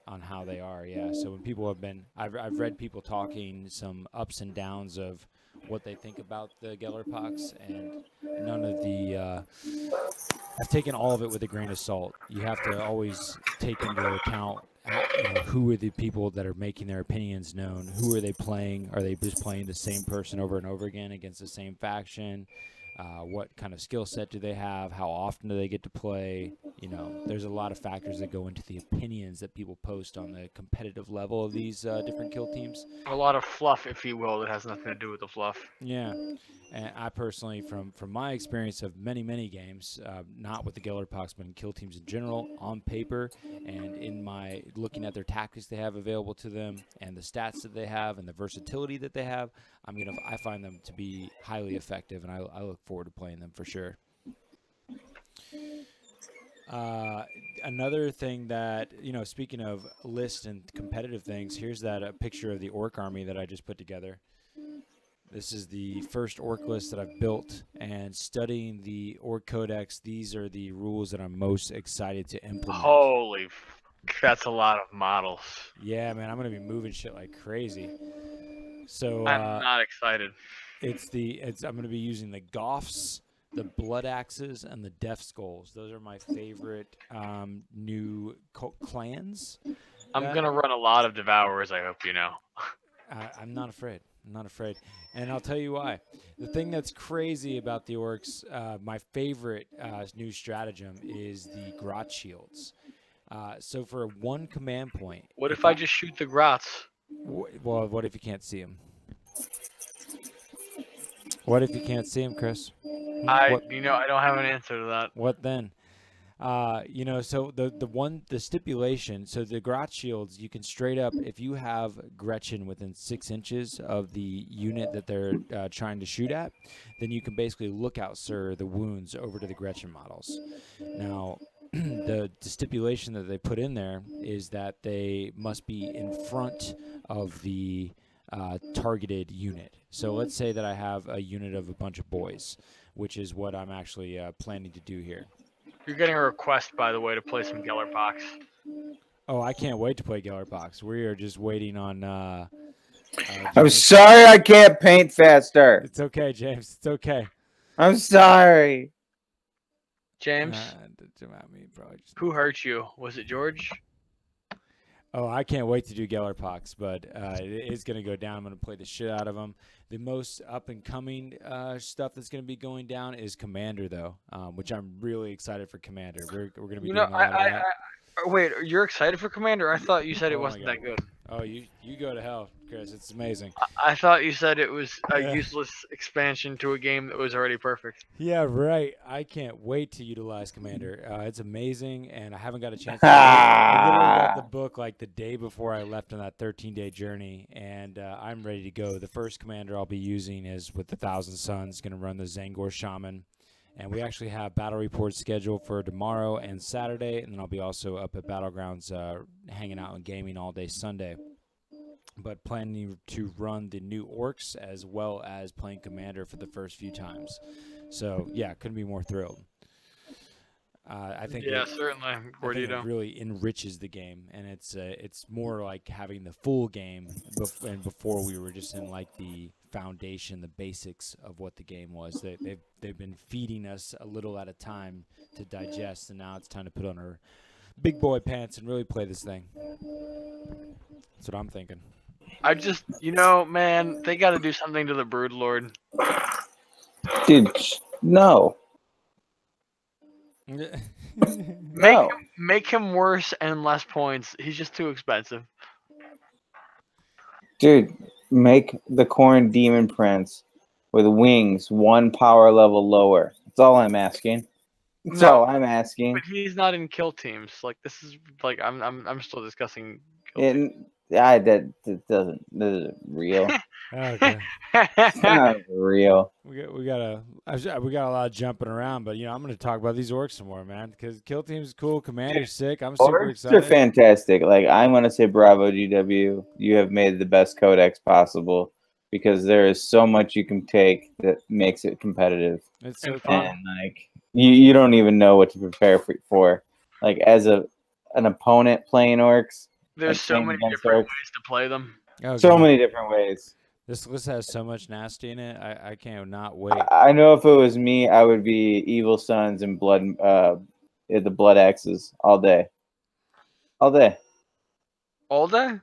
on how they are. Yeah, so when people have been – I've read people talking some ups and downs of what they think about the Gellerpox, and none of the I've taken all of it with a grain of salt. You have to always take into account who are the people that are making their opinions known. Who are they playing? Are they just playing the same person over and over again against the same faction? What kind of skill set do they have? How often do they get to play? There's a lot of factors that go into the opinions that people post on the competitive level of these different kill teams. A lot of fluff, if you will, that has nothing to do with the fluff. Yeah. And I personally, from my experience of many games, not with the Gellerpox, but in kill teams in general, on paper, and in my looking at their tactics they have available to them, and the stats that they have, and the versatility that they have, I find them to be highly effective, and I look forward to playing them for sure. Another thing that, speaking of list and competitive things, here's that picture of the orc army that I just put together. This is the first orc list that I've built, and studying the orc codex, these are the rules that I'm most excited to implement. Holy, that's a lot of models. Yeah, man, I'm going to be moving shit like crazy. So I'm not excited. I'm going to be using the Goths, the Blood Axes, and the Death Skulls. Those are my favorite new clans. I'm going to run a lot of Devourers, I hope you know. I'm not afraid. I'm not afraid. And I'll tell you why. The thing that's crazy about the orcs, my favorite new stratagem is the Grot Shields. So for one command point... What if I just shoot the Grots? Well, what if you can't see them? What if you can't see them, Chris? I don't have an answer to that. What then? So the stipulation, so the Grot Shields, you can straight up, if you have Gretchen within 6 inches of the unit that they're trying to shoot at, then you can basically lookout sir the wounds over to the Gretchen models. Now, the stipulation that they put in there is that they must be in front of the targeted unit. So let's say that I have a unit of a bunch of boys, which is what I'm actually planning to do here. You're getting a request, by the way, to play some Gellerpox. Oh, I can't wait to play Gellerpox. We are just waiting on I'm sorry I can't paint faster. It's okay, James. It's okay. I'm sorry. James, who hurt you? Was it George? Oh, I can't wait to do Gellerpox, but it is going to go down. I'm going to play the shit out of them. The most up-and-coming stuff that's going to be going down is Commander, though, which I'm really excited for Commander. We're going to be doing a lot of that. Wait, you're excited for Commander? I thought you said it wasn't that good. Oh, you go to hell, Chris. It's amazing. I thought you said it was a useless expansion to a game that was already perfect. Yeah, right. I can't wait to utilize Commander. It's amazing, and I haven't got a chance to I literally got the book like the day before I left on that 13-day journey, and I'm ready to go. The first Commander I'll be using is with the Thousand Suns, going to run the Zangor Shaman. And we actually have battle reports scheduled for tomorrow and Saturday, and then I'll be also up at Battlegrounds hanging out and gaming all day Sunday. But planning to run the new Orcs as well as playing Commander for the first few times. So, yeah, couldn't be more thrilled. I think certainly. I think it really enriches the game, and it's more like having the full game. And before we were just in like the foundation, the basics of what the game was. They've been feeding us a little at a time to digest, and now it's time to put on our big boy pants and really play this thing. That's what I'm thinking. I just, man, they got to do something to the Broodlord. Dude, no. Make him worse and less points. He's just too expensive. Dude, make the Khorne Demon Prince with wings 1 power level lower. That's all I'm asking. That's all I'm asking. But he's not in kill teams. Like this is like I'm still discussing kill teams. That isn't real. Okay. It's not real. We got a lot of jumping around, but I'm going to talk about these Orcs some more, man, because kill team's cool, Commander's sick. I'm super excited. Orcs are fantastic. Like I'm going to say, bravo GW. You have made the best codex possible because there is so much you can take that makes it competitive. It's so fun. And like you don't even know what to prepare for. Like as an opponent playing Orcs. There's so many different ways to play them. Oh, so many different ways. This list has so much nasty in it. I can't not wait. I know if it was me, I would be Evil Sons and the Blood Axes all day. All day. All day?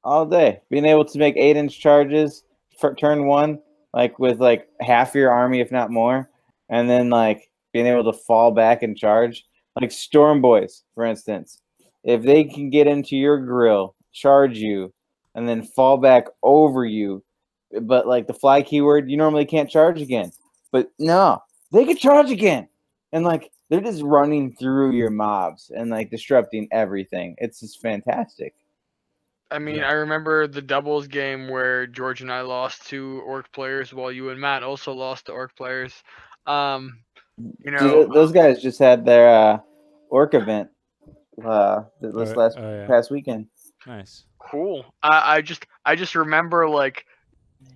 All day. Being able to make 8-inch charges for turn 1, like with like half your army, if not more, and then like being able to fall back and charge. Like Storm Boys, for instance. If they can get into your grill, charge you, and then fall back over you, but like the fly keyword, you normally can't charge again. But no, they can charge again. And like they're just running through your mobs and like disrupting everything. It's just fantastic. I mean, I remember the doubles game where George and I lost to Orc players while you and Matt also lost to Orc players. Those guys just had their Orc event past weekend. Nice. Cool. I just remember like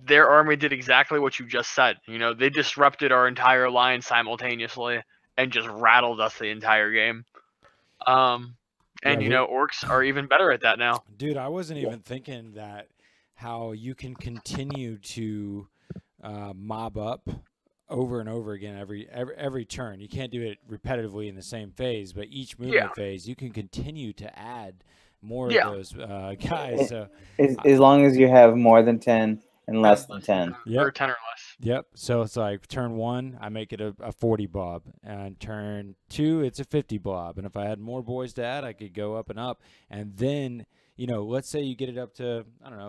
their army did exactly what you just said. They disrupted our entire line simultaneously and just rattled us the entire game. Orcs are even better at that now. Dude, I wasn't even thinking that how you can continue to mob up over and over again every turn. You can't do it repetitively in the same phase, but each movement phase you can continue to add more of those guys. So as long as you have more than 10 and less than 10. Or 10 or less. Yep. So it's like turn 1, I make it a 40 blob, and turn 2, it's a 50 blob. And if I had more boys to add, I could go up and up. And then, let's say you get it up to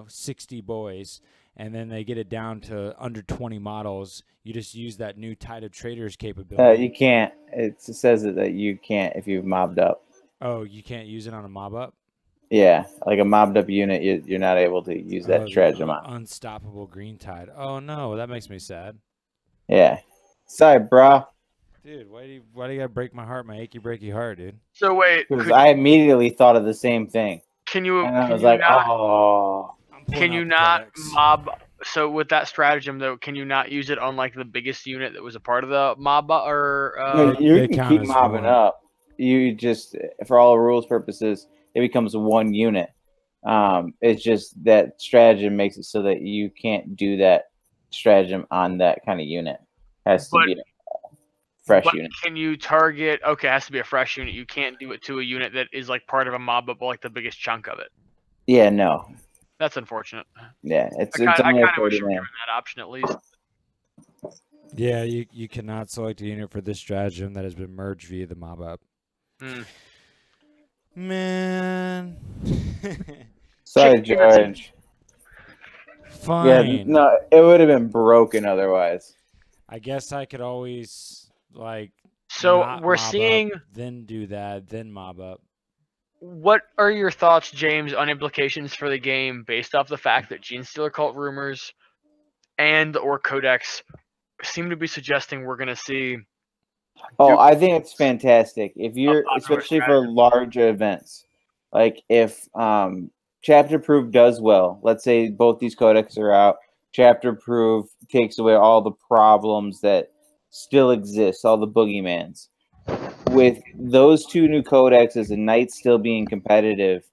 60 boys, and then they get it down to under 20 models. You just use that new Tide of Traders capability. You can't. It says that you can't if you've mobbed up. Oh, you can't use it on a mob up? Yeah, like a mobbed up unit, you're not able to use that treasure amount. Unstoppable green tide. Oh no, that makes me sad. Yeah, sorry, bro. Dude, why do you gotta break my heart, my achy breaky heart, dude? So wait, because I immediately thought of the same thing. Can you? And I was like, oh. Can you not mob? So with that stratagem though, can you not use it on like the biggest unit that was a part of the mob or? No, you can keep mobbing up. You just, for all rules purposes, it becomes one unit. It's just that stratagem makes it so that you can't do that stratagem on that kind of unit. It has to be a fresh unit. Can you target? Okay, it has to be a fresh unit. You can't do it to a unit that is like part of a mob, but like the biggest chunk of it. Yeah, no. That's unfortunate. Yeah, it's I only kind a of wish 30 you were man. given that option at least. Yeah, you cannot select a unit for this stratagem that has been merged via the mob up. Man. Sorry, George. Fine. Yeah, no, it would have been broken otherwise. I guess I could always like. So not we're mob seeing. Up, then do that, then mob up. What are your thoughts, James, on implications for the game based off the fact that Genestealer Cult rumors and or Codex seem to be suggesting we're going to see? Oh, I think it's fantastic. If you're, especially for larger events, like if Chapter Proof does well, let's say both these codex are out, Chapter Proof takes away all the problems that still exist, all the boogeymans. With those two new codexes and Knights still being competitive,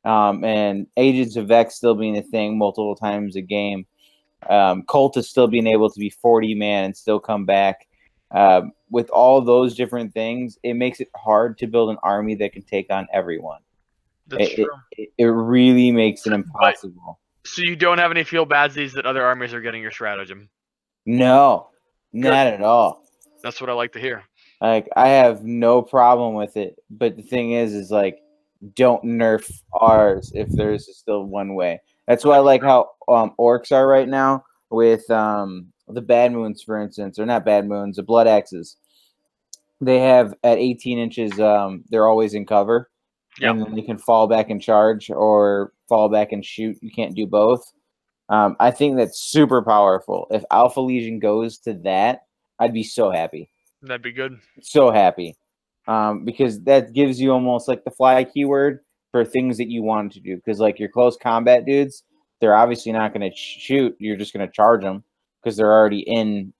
and Agents of Vex still being a thing multiple times a game, Cultists still being able to be 40 man and still come back. With all those different things, it makes it hard to build an army that can take on everyone. That's true. It really makes it impossible. So you don't have any feel badsies that other armies are getting your stratagem? No, not at all. That's what I like to hear. Like, I have no problem with it. But the thing is like, don't nerf ours if there's still one way. That's why I like how orcs are right now with the Bad Moons, for instance, or not Bad Moons, the Blood Axes. They have at 18 inches, they're always in cover. Yep. And then you can fall back and charge or fall back and shoot. You can't do both. I think that's super powerful. If Alpha Legion goes to that, I'd be so happy. That'd be good. So happy. Because that gives you almost like the fly keyword for things that you want to do. Because like your close combat dudes, they're obviously not going to shoot. You're just going to charge them because they're already in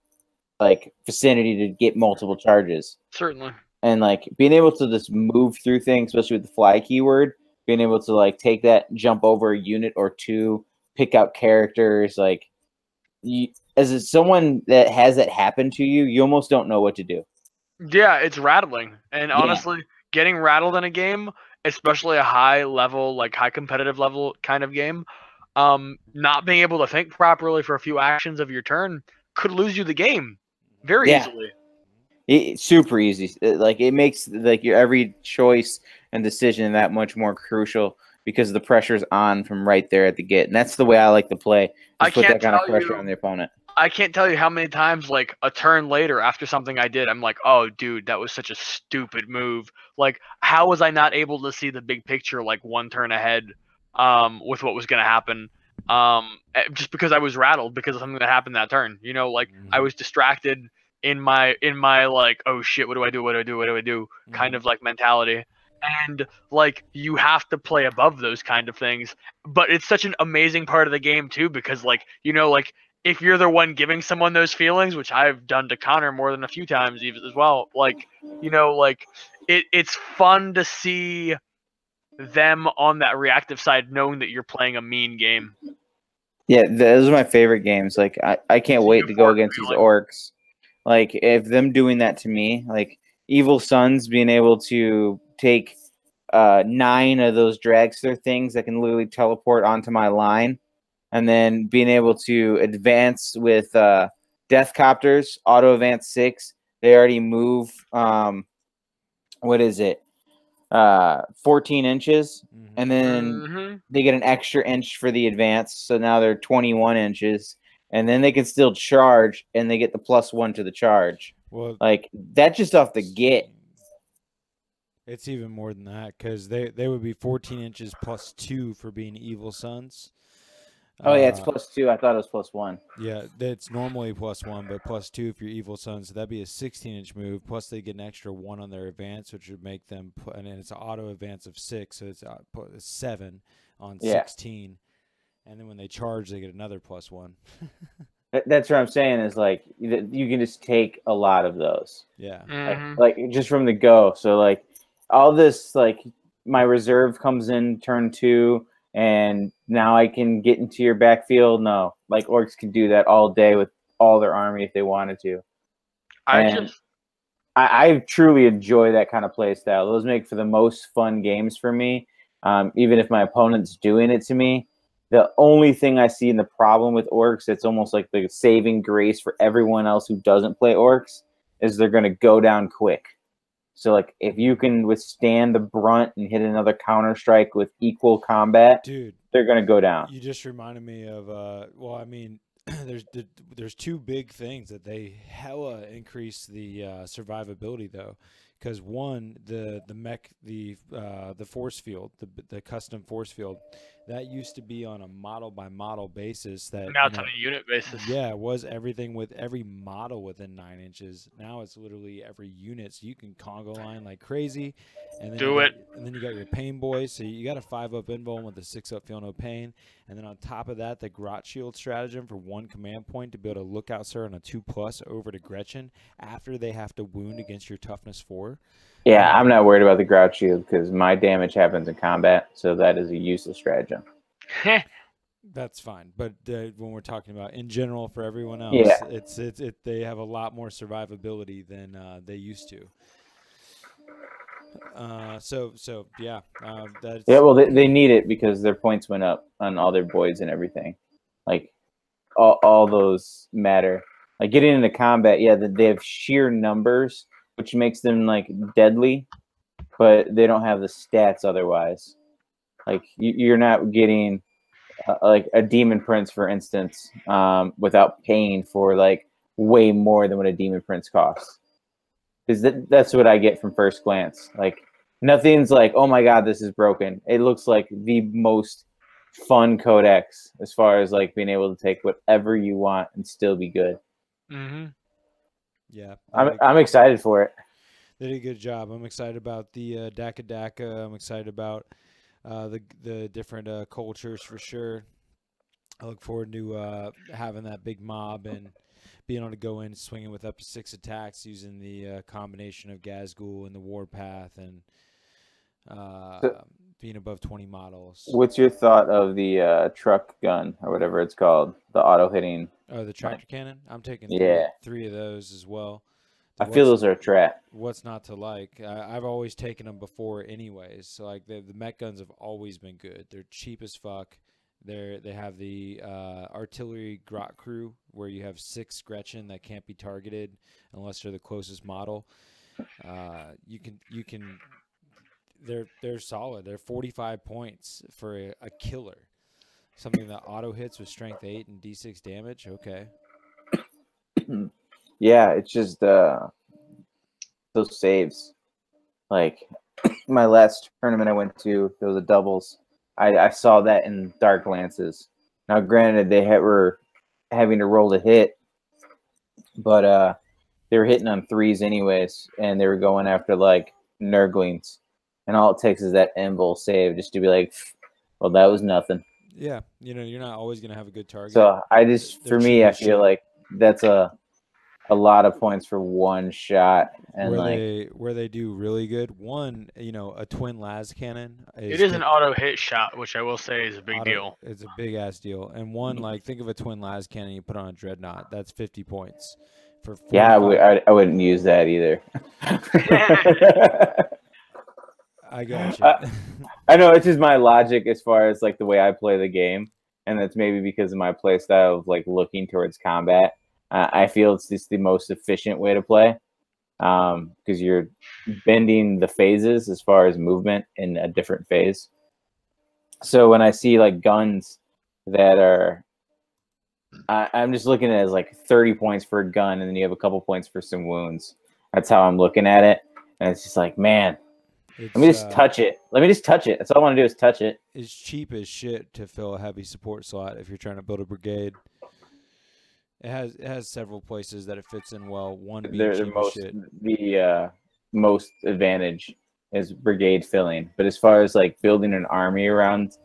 like vicinity to get multiple charges. Certainly. And like being able to just move through things, especially with the fly keyword, being able to like take that, jump over a unit or two, pick out characters, like you, as someone that has that happen to you, you almost don't know what to do. Yeah, it's rattling. And honestly, getting rattled in a game, especially a high level, like high competitive level kind of game, not being able to think properly for a few actions of your turn could lose you the game very easily. It's super easy. Like it makes like your every choice and decision that much more crucial because the pressure's on from right there at the get. And that's the way I like to play. Just put that kind of pressure on the opponent. I can't tell you how many times, like, a turn later after something I did, I'm like, oh, dude, that was such a stupid move. Like, how was I not able to see the big picture, like, one turn ahead with what was going to happen? Just because I was rattled because of something that happened that turn. You know, like, I was distracted in my like, oh, shit, what do I do? Kind of, like, mentality. And, like, you have to play above those kind of things. But it's such an amazing part of the game, too, because, like, you know, like, if you're the one giving someone those feelings, which I've done to Connor more than a few times even as well, like, you know, like, it's fun to see them on that reactive side knowing that you're playing a mean game. Yeah, those are my favorite games. Like, I can't wait to go against these orcs. Like, if them doing that to me, like, Evil Sons being able to take 9 of those dragster things that can literally teleport onto my line, and then being able to advance with Death Copters, auto advance 6. They already move, what is it, 14 inches, and then they get an extra inch for the advance, so now they're 21 inches, and then they can still charge, and they get the +1 to the charge. Well, like, that's just off the get. It's even more than that, because they would be 14 inches +2 for being Evil Sons. Oh, yeah, it's +2. I thought it was +1. Yeah, it's normally +1, but +2 if you're Evil Sons. So that'd be a 16-inch move. Plus, they get an extra 1 on their advance, which would make them, and it's an auto advance of 6, so it's 7 on 16. And then when they charge, they get another +1. That's what I'm saying is, like, you can just take a lot of those. Yeah. Like just from the go. So, like, all this, like, my reserve comes in turn 2. and now I can get into your backfield. No, like orcs can do that all day with all their army if they wanted to. I truly enjoy that kind of play style. Those make for the most fun games for me. Even if my opponent's doing it to me, the only thing I see in the problem with orcs, it's almost like the saving grace for everyone else who doesn't play orcs, is they're going to go down quick. So, like, if you can withstand the brunt and hit another counter strike with equal combat, dude, they're going to go down. You just reminded me of, well, I mean, there's two big things that they hella increase the survivability though, because one, the mech, the force field, the custom force field, that used to be on a model by model basis. That now it's on a unit basis. Yeah, it was everything with every model within 9 inches. Now it's literally every unit, so you can Congo line like crazy. And then and then you got your pain boys, so you got a 5-up invuln with a 6-up feel no pain, and then on top of that, the Grot Shield stratagem for 1 command point to be able to look out sir on a 2+ over to Gretchen after they have to wound against your toughness 4. Yeah, I'm not worried about the Grot Shield because my damage happens in combat, so that is a useless stratagem. That's fine, but when we're talking about in general for everyone else, yeah, they have a lot more survivability than they used to. So yeah, that's yeah. Well, they need it because their points went up on all their boys and everything. Like all those matter. Like getting into combat, yeah, they have sheer numbers, which makes them like deadly, but they don't have the stats otherwise. Like you're not getting like a demon prince, for instance, without paying for like way more than what a demon prince costs. Because that's what I get from first glance. Like nothing's like, oh my god, this is broken. It looks like the most fun codex as far as like being able to take whatever you want and still be good. Mm-hmm. Yeah, I'm excited for it. They did a good job. I'm excited about the Daka Daka. I'm excited about the different cultures for sure. I look forward to having that big mob and being able to go in swinging with up to 6 attacks using the combination of Gazgul and the Warpath and being above 20 models. What's your thought of the truck gun or whatever it's called, the auto hitting? Oh, the tractor cannon? I'm taking three of those as well. I feel those are a trap. What's not to like? I've always taken them before anyways. So like the mech guns have always been good. They're cheap as fuck. They have the artillery grot crew where you have 6 Gretchen that can't be targeted unless they're the closest model. You can. They're solid. They're 45 points for a killer. Something that auto hits with strength 8 and d6 damage. Okay. Yeah, it's just those saves. Like my last tournament I went to, there was a doubles. I saw that in Dark Lances. Now, granted, they were having to roll to hit, but they were hitting on 3s anyways, and they were going after like Nurglings. And all it takes is that invul save just to be like, well, that was nothing. Yeah, you're not always gonna have a good target. So I feel like that's a lot of points for one shot. And where they do really good. One, a twin las cannon. It is an auto hit shot, which I will say is a big deal. It's a big ass deal. And one, like think of a twin las cannon you put on a dreadnought. That's 50 points. For 45. Yeah, I wouldn't use that either. I got you. I know it's just my logic as far as like the way I play the game, and that's maybe because of my play style of like looking towards combat. I feel it's just the most efficient way to play because you're bending the phases as far as movement in a different phase. So when I see like guns that are, I'm just looking at it as like 30 points for a gun, and then you have a couple points for some wounds. That's how I'm looking at it, and it's just like, man. Let me just touch it. That's all I want to do is touch it. It's cheap as shit to fill a heavy support slot if you're trying to build a brigade. It has several places that it fits in well. One being cheap as shit. The most advantage is brigade filling, but as far as like building an army around,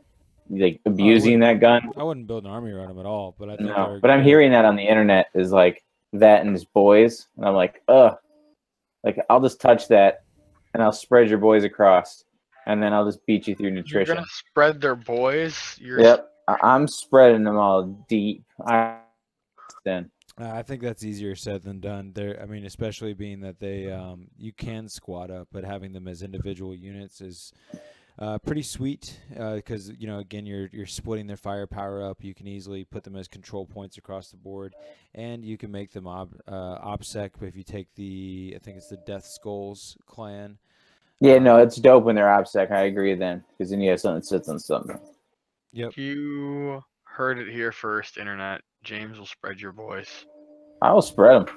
like abusing that gun, I wouldn't build an army around them at all. But I think no. But I'm hearing that on the internet is like that and his boys, and I'm like, ugh. Like I'll just touch that. And I'll spread your boys across. and then I'll just beat you through You're nutrition. gonna spread their boys. Yep, I'm spreading them all deep. I think that's easier said than done. I mean, especially being that they you can squad up, but having them as individual units is pretty sweet because again you're splitting their firepower up. You can easily put them as control points across the board, and you can make them OPSEC if you take I think it's the Death Skulls clan. Yeah, no, it's dope when they're OPSEC. I agree then, because then you have something that sits on something. Yep. You heard it here first, Internet. James will spread your boys. I will spread them.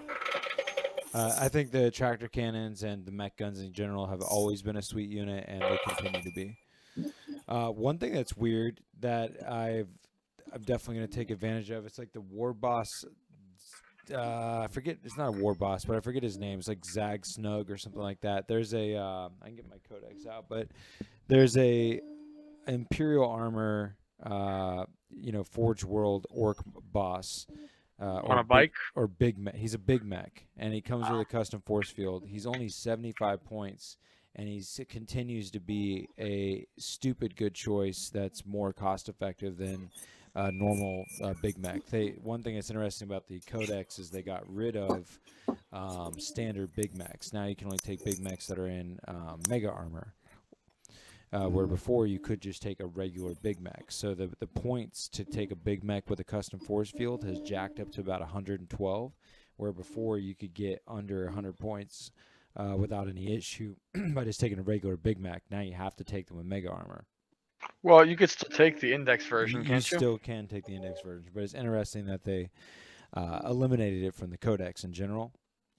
I think the tractor cannons and the mech guns in general have always been a sweet unit, and they continue to be. One thing that's weird that I'm definitely going to take advantage of, it's like the war boss. I forget, it's not a war boss, but I forget his name. It's like Zag Snug or something like that. There's I can get my codex out, but there's a Imperial Armor, Forge World Orc boss. On a bike? Or big mech. He's a big mech, and he comes with a custom force field. He's only 75 points, and he continues to be a stupid good choice that's more cost effective than normal big mech. One thing that's interesting about the codex is they got rid of standard big mechs. Now you can only take big mechs that are in mega armor. Where before you could just take a regular big mech. So the points to take a big mech with a custom force field has jacked up to about 112, where before you could get under 100 points without any issue by just taking a regular big mech. Now you have to take them with mega armor. Well, you could still take the index version, can't you? You still can take the index version, but it's interesting that they eliminated it from the codex in general.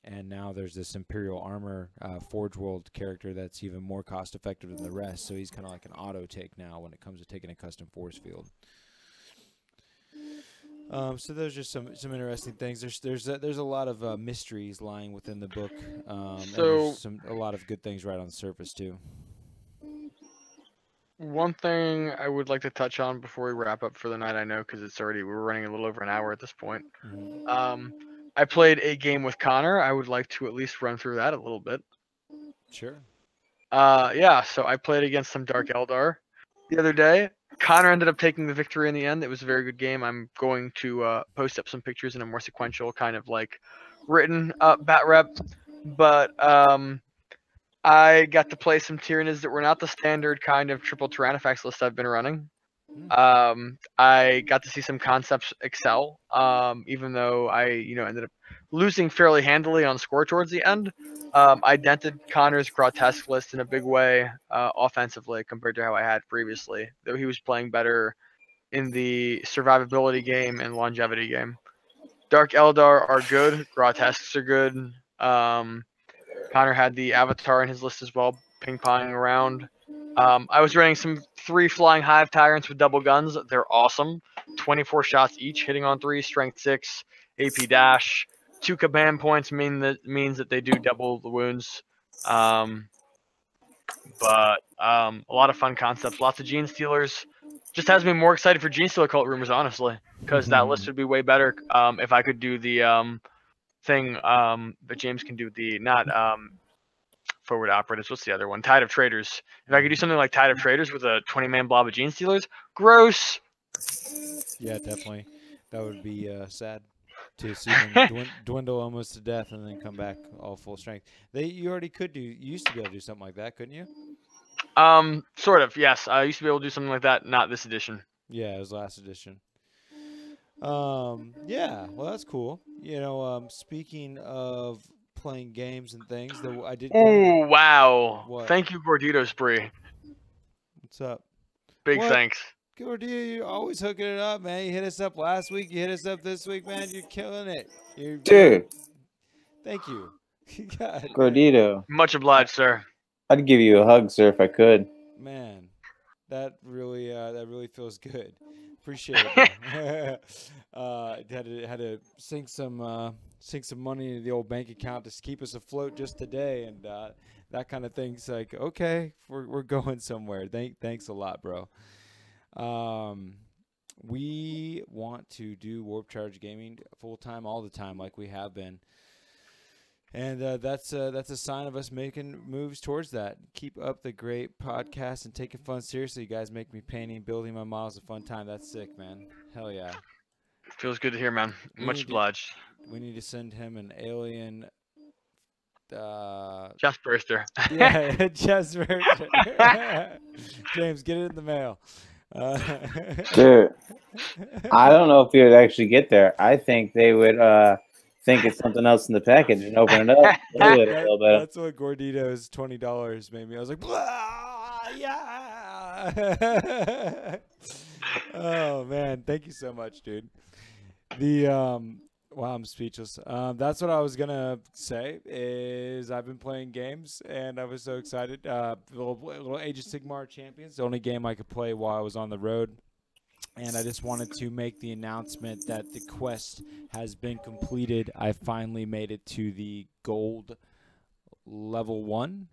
And now there's this Imperial Armor Forge World character that's even more cost effective than the rest. So he's kind of like an auto take now when it comes to taking a custom force field. So there's just some interesting things. There's a lot of mysteries lying within the book. And there's a lot of good things right on the surface too. One thing I would like to touch on before we wrap up for the night, I know because we're running a little over an hour at this point. Mm-hmm. I played a game with Connor. I would like to at least run through that a little bit. Sure. So I played against some Dark Eldar the other day. Connor ended up taking the victory in the end. It was a very good game. I'm going to post up some pictures in a more sequential kind of like written bat rep. But I got to play some Tyranids that were not the standard kind of triple Tyrannofax list I've been running. I got to see some concepts excel, even though I, ended up losing fairly handily on score towards the end. I dented Connor's grotesque list in a big way, offensively compared to how I had previously, though he was playing better in the survivability game and longevity game. Dark Eldar are good, grotesques are good. Connor had the Avatar in his list as well, ping-ponging around. I was running some 3 Flying Hive Tyrants with double guns. They're awesome. 24 shots each, hitting on 3, strength 6, AP dash. 2 command points means that they do double the wounds. But a lot of fun concepts. Lots of Gene Stealers. Just has me more excited for Gene Stealer Cult Rumors, honestly. Because that list would be way better if I could do the thing that James can do, the not Forward Operatives. What's the other one? Tide of Traitors. If I could do something like Tide of Traitors with a 20-man blob of Gene Stealers, gross. Yeah, definitely. That would be sad to see them dwindle almost to death and then come back all full strength. You used to be able to do something like that, couldn't you? Sort of, yes. I used to be able to do something like that, not this edition. Yeah, it was last edition. Yeah, well, that's cool. Speaking of playing games and things, that I did. Oh, wow. What? Thank you, Gordito Spree. What's up? Big thanks. Gordito, you're always hooking it up, man. You hit us up last week. You hit us up this week, man. You're killing it. Dude. Thank you. God, Gordito. Much obliged, sir. I'd give you a hug, sir, if I could. Man, that really feels good. Appreciate it. Had to sink some money into the old bank account to keep us afloat just today, and that kind of thing's like, okay, we're going somewhere. Thanks a lot, bro. We want to do Warp Charge Gaming full time all the time, like we have been. And that's a sign of us making moves towards that. Keep up the great podcast and taking fun seriously. You guys make me painting, building my models a fun time. That's sick, man. Hell yeah. Feels good to hear, man. Much obliged. We need to send him an alien. Chest burster. Yeah, chest burster. James, get it in the mail. Dude, I don't know if he would actually get there. I think they would think it's something else in the package and open it up. That's what Gordito's $20 made me. I was like, yeah. Oh man, thank you so much, dude. Wow, I'm speechless. That's what I was gonna say. Is I've been playing games and I was so excited. Little Age of Sigmar Champions, the only game I could play while I was on the road. And I just wanted to make the announcement that the quest has been completed. I finally made it to the gold level 1.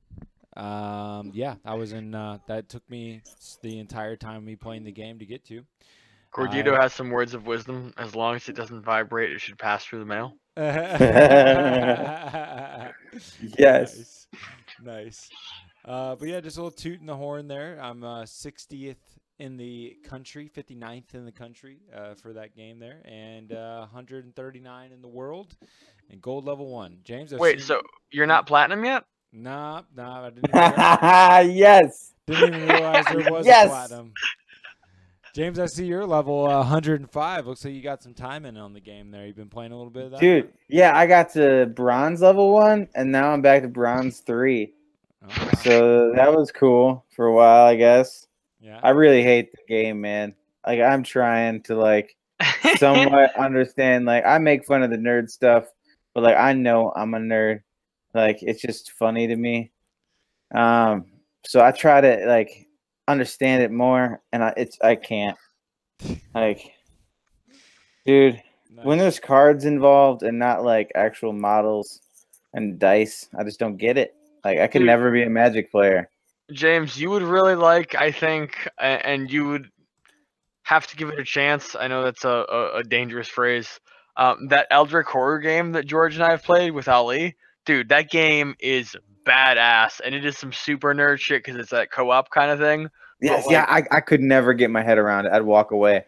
Yeah, I was in. That took me the entire time of me playing the game to get to. Gordito has some words of wisdom. As long as it doesn't vibrate, it should pass through the mail. Yes. Nice. But yeah, just a little toot in the horn there. I'm 60th in the country, 59th in the country for that game there, and 139 in the world, and gold level 1. James, wait, so you're not platinum yet? Nah, I didn't even yes. Didn't even realize there was a platinum. James, I see your level 105. Looks like you got some time in on the game there. You've been playing a little bit of that? Dude, yeah, I got to bronze level 1, and now I'm back to bronze 3. Oh. So that was cool for a while, I guess. Yeah. I really hate the game, man. Like, I'm trying to, like, somewhat understand. Like, I make fun of the nerd stuff, but, like, I know I'm a nerd. Like, it's just funny to me. So I try to, like, understand it more, and I can't. Like, dude, Nice. when there's cards involved and not, like, actual models and dice, I just don't get it. Like, I could never be a Magic player. James, you would really like, I think, and you would have to give it a chance. I know that's a dangerous phrase. That Eldritch Horror game that George and I have played with Ali, dude, that game is badass, and it is some super nerd shit because it's that co-op kind of thing. Yes, like, yeah, I could never get my head around it. I'd walk away.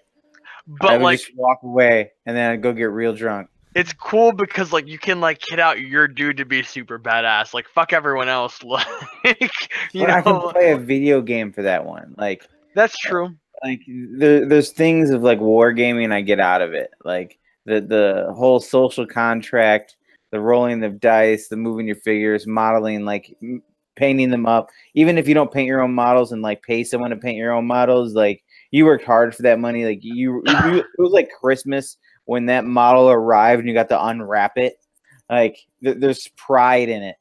But I would like, just walk away, and then I'd go get real drunk. It's cool because like you can like kit out your dude to be super badass. Like fuck everyone else. Like you know, I can play a video game for that one. Like that's true. Like there's things of like wargaming I get out of it. Like the whole social contract, the rolling of dice, the moving your figures, modeling, like painting them up. Even if you don't paint your own models and like pay someone to paint your own models, like you worked hard for that money. Like it was like Christmas when that model arrived and you got to unwrap it. Like there's pride in it.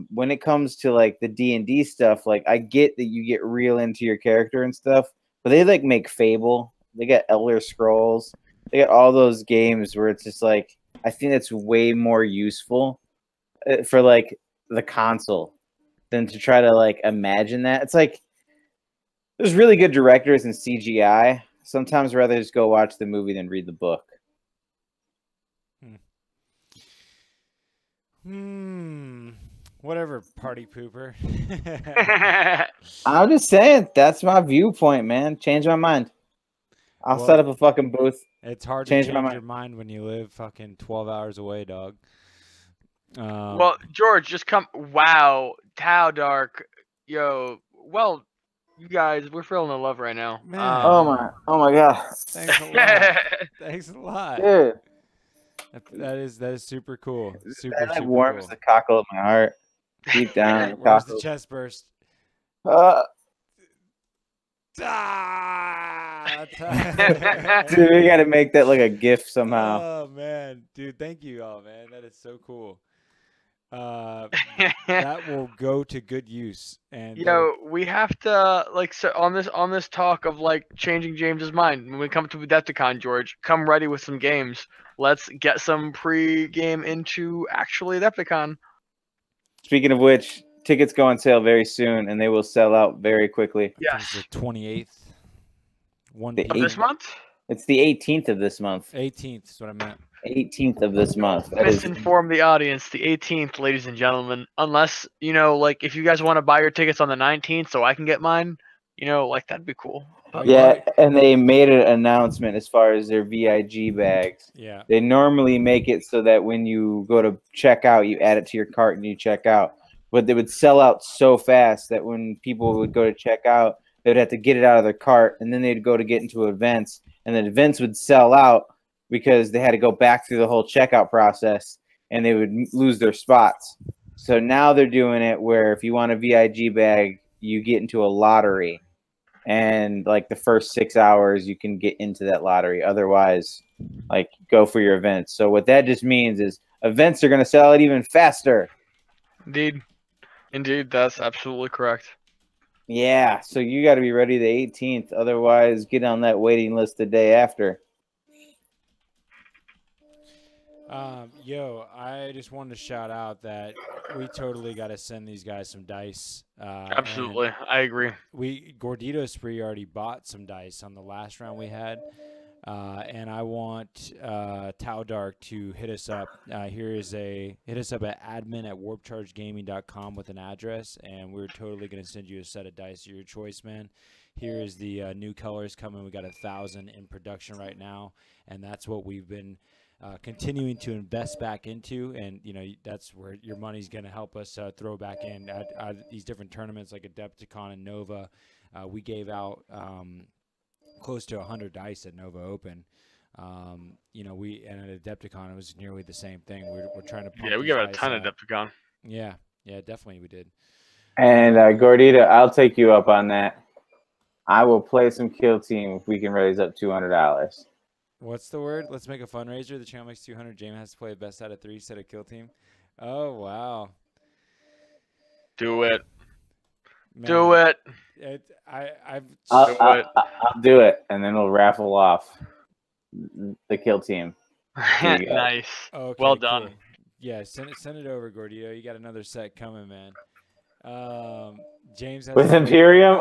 When it comes to like the D&D stuff, like I get that you get real into your character and stuff, but they like make Fable. They got Elder Scrolls. They got all those games where it's just like, I think it's way more useful for like the console than to try to like imagine that. It's like there's really good directors in CGI. Sometimes I'd rather just go watch the movie than read the book. Whatever, party pooper. I'm just saying, that's my viewpoint, man. Change my mind. I'll set up a fucking booth. It's hard to change your mind when you live fucking 12 hours away, dog. Well, George, just come. Wow, how dark, yo. Well, you guys, we're feeling the love right now. Man. Oh my god. Thanks a lot. Thanks a lot. Dude. That is super cool. That like warms cool. The cockle of my heart. Deep down. Where's the chest burst? Dude, we gotta make that like a GIF somehow. Oh man, dude, thank you all, man. That is so cool. That will go to good use. And we have to like so on this talk of like changing James's mind. When we come to Adepticon, George, come ready with some games. Let's get some pre-game into actually Adepticon. Speaking of which, tickets go on sale very soon, and they will sell out very quickly. Yes, the 28th. Of this month? It's the 18th of this month. 18th is what I meant. 18th of this month. That is Misinform the audience. The 18th, ladies and gentlemen. Unless, you know, like if you guys want to buy your tickets on the 19th so I can get mine, you know, like that'd be cool. yeah, and they made an announcement as far as their VIG bags. Yeah. They normally make it so that when you go to check out, you add it to your cart and you check out. But they would sell out so fast that when people would go to check out, they'd have to get it out of their cart, and then they'd go to get into events, and the events would sell out because they had to go back through the whole checkout process, and they would lose their spots. So now they're doing it where if you want a VIG bag, you get into a lottery, and like the first 6 hours, you can get into that lottery. Otherwise, like go for your events. So what that just means is events are going to sell it even faster. Indeed, that's absolutely correct. Yeah, so you got to be ready the 18th. Otherwise, get on that waiting list the day after. Yo, I just wanted to shout out that we totally got to send these guys some dice. Absolutely, I agree. Gordito Spree already bought some dice on the last round we had, and I want Tau Dark to hit us up. Hit us up at admin@warpchargegaming.com with an address, and we're totally gonna send you a set of dice of your choice, man. Here is the new colors coming. We got 1,000 in production right now, and that's what we've been continuing to invest back into, and you know that's where your money's going to help us throw back in at these different tournaments like Adepticon and Nova. We gave out close to 100 dice at Nova Open. You know, and at Adepticon it was nearly the same thing. We're trying to pump we gave out a ton of Adepticon. Yeah, definitely we did. And Gordita, I'll take you up on that. I will play some Kill Team if we can raise up $200. What's the word? Let's make a fundraiser. The channel makes 200. James has to play a best out of 3 set of Kill Team. Oh, wow. Do it. Man, Do it. I'll do it, and then we'll raffle off the Kill Team. Nice. Okay, well done. Cool. Yeah, send it over, Gordito. You got another set coming, man. James has with Imperium.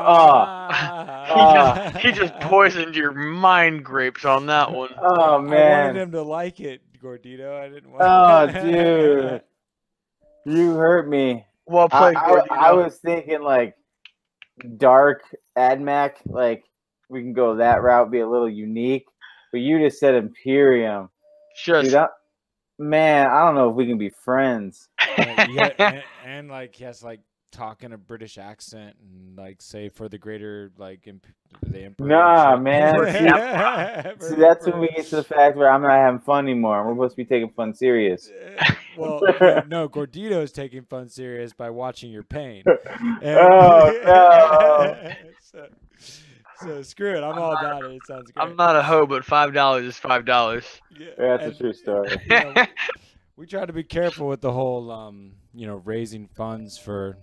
He just poisoned your mind grapes on that one. Oh man, I wanted him to like it, Gordito. I didn't want. Oh dude, you hurt me. Well played, Gordito. I was thinking like dark AdMac, like we can go that route, be a little unique. But you just said Imperium. Dude, man, I don't know if we can be friends. And like he has like talking a British accent and like say for the greater like the Emperor. Nah, man. See, that's when we get to the fact where I'm not having fun anymore. We're supposed to be taking fun serious. Well, no, Gordito is taking fun serious by watching your pain. No. So screw it. I'm all about it. It sounds great. I'm not a hoe, but $5 is $5. Yeah, that's a true story. You know, we try to be careful with the whole, raising funds for,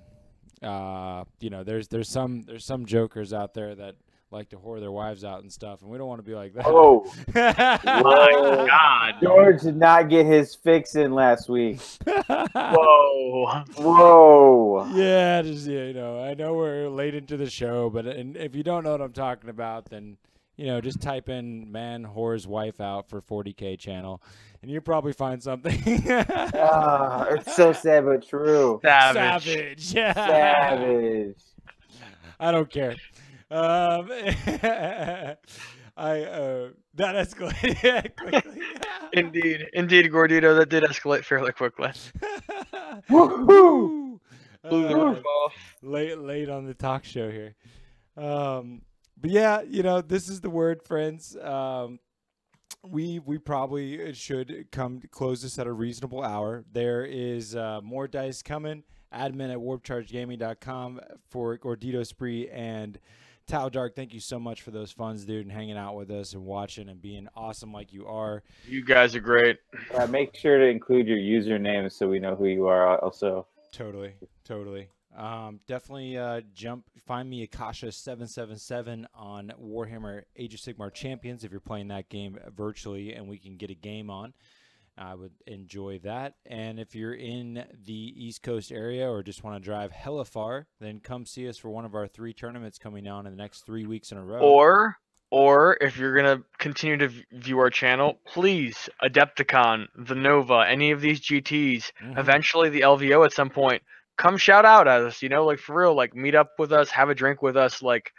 there's some jokers out there that like to whore their wives out and stuff, and we don't want to be like that. Oh, my God! George did not get his fix in last week. Whoa! Yeah, I know we're late into the show, but if you don't know what I'm talking about, then just type in "man whore's wife out" for 40k channel, and you'll probably find something. It's so sad but true. Savage. Yeah. Savage. I don't care. That escalated quickly. Indeed, Gordito, that did escalate fairly quickly. Woo-hoo! Blew the roof off. Late on the talk show here. But yeah, this is the word, friends. We probably should close this at a reasonable hour. There is more dice coming. Admin@warpchargegaming.com for Gordito Spree and Tau Dark. Thank you so much for those funds, dude, and hanging out with us and watching and being awesome like you are. You guys are great. Make sure to include your username so we know who you are also. Totally. Definitely find me Akasha777 on Warhammer Age of Sigmar Champions if you're playing that game virtually and we can get a game on. I would enjoy that. And if you're in the East Coast area or just want to drive hella far, then come see us for one of our 3 tournaments coming on in the next 3 weeks in a row. Or if you're gonna continue to view our channel, please, Adepticon, the Nova, any of these GTs, eventually the LVO at some point, come shout out at us, like for real, like meet up with us, have a drink with us, like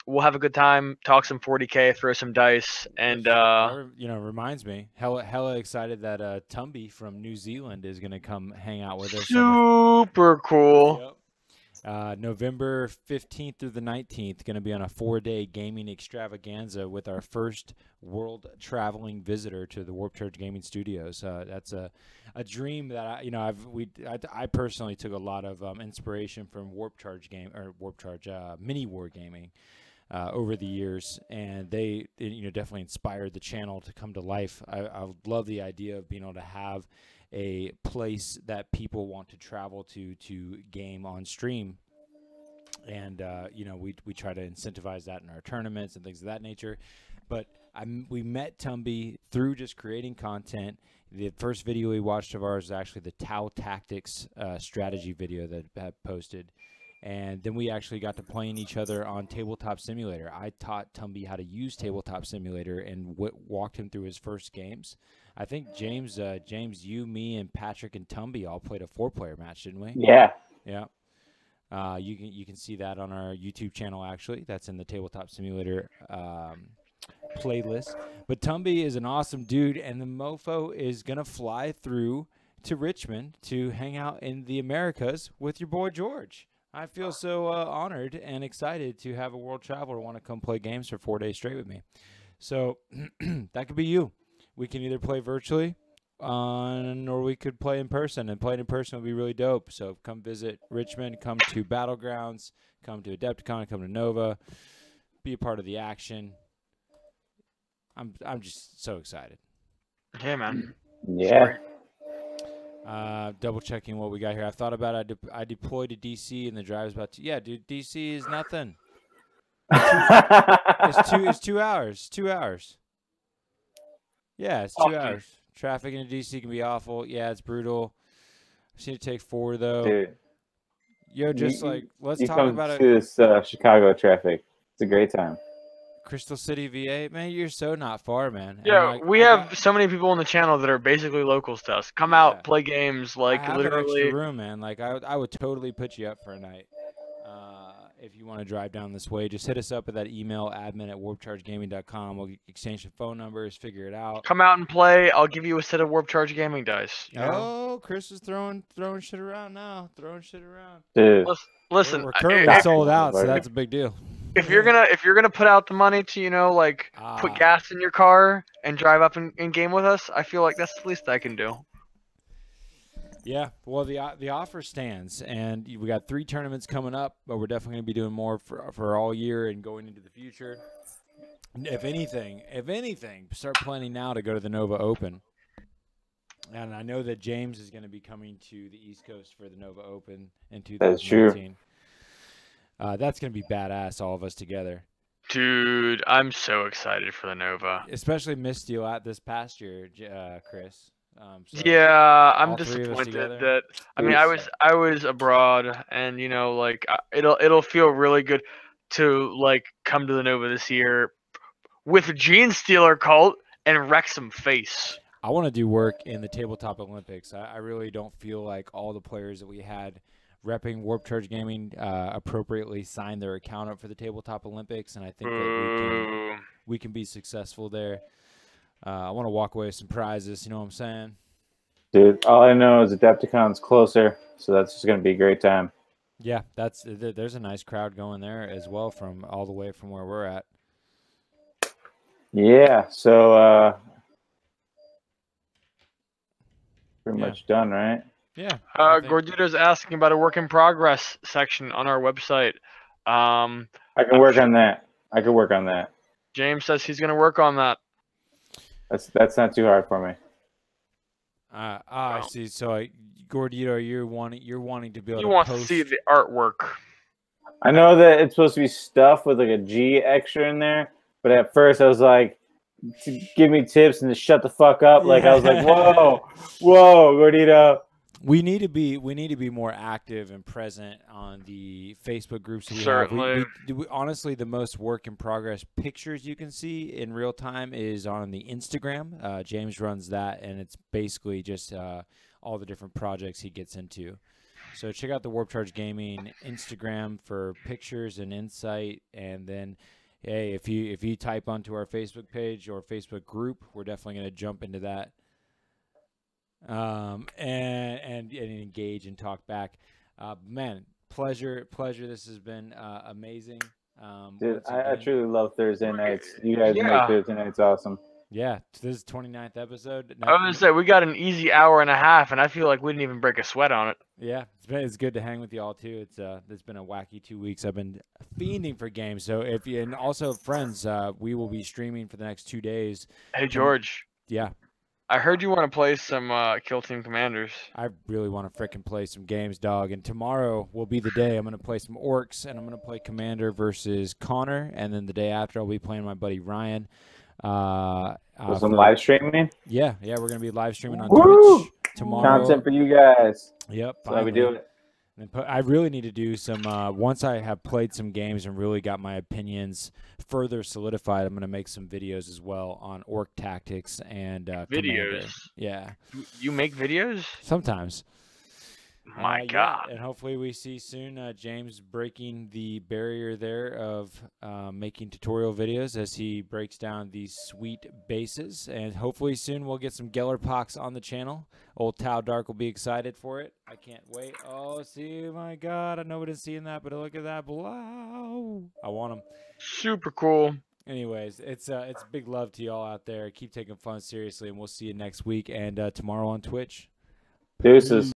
we'll have a good time, talk some 40k, throw some dice, and That, reminds me, hella excited that Tumby from New Zealand is gonna come hang out with us. Super cool. Yep. November 15th through the 19th, going to be on a 4-day gaming extravaganza with our first world traveling visitor to the Warp Charge Gaming Studios. That's a dream that I personally took a lot of inspiration from Warp Charge Mini War Gaming over the years, and they definitely inspired the channel to come to life. I love the idea of being able to have a place that people want to travel to game on stream, and we try to incentivize that in our tournaments and things of that nature. But we met Tumby through just creating content. The first video we watched of ours is actually the Tau Tactics strategy video that I posted, and then we actually got to playing each other on Tabletop Simulator. I taught Tumby how to use Tabletop Simulator and walked him through his first games. I think James, you, me, and Patrick and Tumby all played a 4-player match, didn't we? Yeah. Yeah. You can see that on our YouTube channel. Actually, that's in the Tabletop Simulator playlist. But Tumby is an awesome dude, and the mofo is gonna fly through to Richmond to hang out in the Americas with your boy George. I feel so honored and excited to have a world traveler want to come play games for 4 days straight with me. So that could be you. We can either play virtually or we could play in person, and playing in person would be really dope. So come visit Richmond, come to Battlegrounds, come to Adepticon, come to Nova, be a part of the action. I'm just so excited. Yeah, man. Yeah. Double checking what we got here. I thought about I deployed to DC and the drive's about to. Yeah, dude, DC is nothing. It's 2 hours. 2 hours. Yeah, it's 2 hours. Traffic into DC can be awful. Yeah, it's brutal. I just need to take 4 though. Dude. Yo, let's talk about it. This Chicago traffic. It's a great time. Crystal City, VA, man, you're so not far, man. Yeah, we have so many people on the channel that are basically locals to us. Come out, play games, like I have literally. an extra room, man. Like I would totally put you up for a night. If you want to drive down this way, just hit us up at that email, admin@warpchargegaming.com. We'll exchange some phone numbers, figure it out. Come out and play. I'll give you a set of Warp Charge Gaming dice. Oh, Chris is throwing shit around now. Throwing shit around. Dude. Listen, we're currently sold out, so that's a big deal. If you're gonna put out the money to put gas in your car and drive up and game with us, I feel like that's the least I can do. Yeah, well, the offer stands, and we got 3 tournaments coming up, but we're definitely going to be doing more for all year and going into the future. If anything, start planning now to go to the Nova Open. And I know that James is going to be coming to the East Coast for the Nova Open in 2019. That's true. That's going to be badass, all of us together. Dude, I'm so excited for the Nova. Especially missed you out this past year, Chris. So yeah, I'm disappointed that I was abroad, and it'll feel really good to come to the Nova this year with Gene Stealer Cult and wreck some face. I want to do work in the Tabletop Olympics. I really don't feel like all the players that we had repping Warp Charge Gaming appropriately signed their account up for the Tabletop Olympics, and I think that we can be successful there. I want to walk away with some prizes, you know what I'm saying? Dude, all I know is Adepticon's closer, so that's just going to be a great time. Yeah, there's a nice crowd going there as well from all the way from where we're at. Yeah, so pretty much done, right? Yeah. Gordito's asking about a work in progress section on our website. I can work on that. James says he's going to work on that. That's not too hard for me. I see. So, Gordito, you're wanting to be able to want post... to see the artwork. I know that it's supposed to be stuff with like a G extra in there, but at first I was like, give me tips and just shut the fuck up. Like I was like, whoa, Gordito. We need to be more active and present on the Facebook groups we Certainly. have. Honestly, the most work in progress pictures you can see in real time is on the Instagram. James runs that, and it's basically just all the different projects he gets into. So check out the Warp Charge Gaming Instagram for pictures and insight, and then hey, if you type onto our Facebook page or Facebook group, we're definitely going to jump into that. And engage and talk back. Man, pleasure. This has been amazing. Dude, I truly love Thursday nights. You guys Yeah. make Thursday nights awesome. Yeah, this is 29th episode. I was gonna say we got an easy hour and a half, and I feel like we didn't even break a sweat on it. Yeah, it's good to hang with y'all too. It's been a wacky 2 weeks. I've been fiending for games. So and also friends, we will be streaming for the next 2 days. Hey George. Yeah. I heard you want to play some Kill Team Commanders. I really want to frickin' play some games, dog. And tomorrow will be the day. I'm going to play some Orcs, and I'm going to play Commander versus Connor. And then the day after, I'll be playing my buddy Ryan. Some live streaming? Yeah, we're going to be live streaming on Woo! Twitch tomorrow. Content for you guys. Yep. That's why we do it. And I really need to do some, once I have played some games and really got my opinions further solidified, I'm going to make some videos as well on Orc tactics and Videos? Commander. Yeah. You make videos? Sometimes. My God. Yeah, and hopefully we see soon James breaking the barrier there of making tutorial videos as he breaks down these sweet bases. And hopefully soon we'll get some Gellerpox on the channel. Old Tau Dark will be excited for it. I can't wait. Oh, see, my God. I know nobody's seeing that, but look at that below. I want him. Super cool. Anyways, it's big love to y'all out there. Keep taking fun seriously, and we'll see you next week and tomorrow on Twitch. Deuces.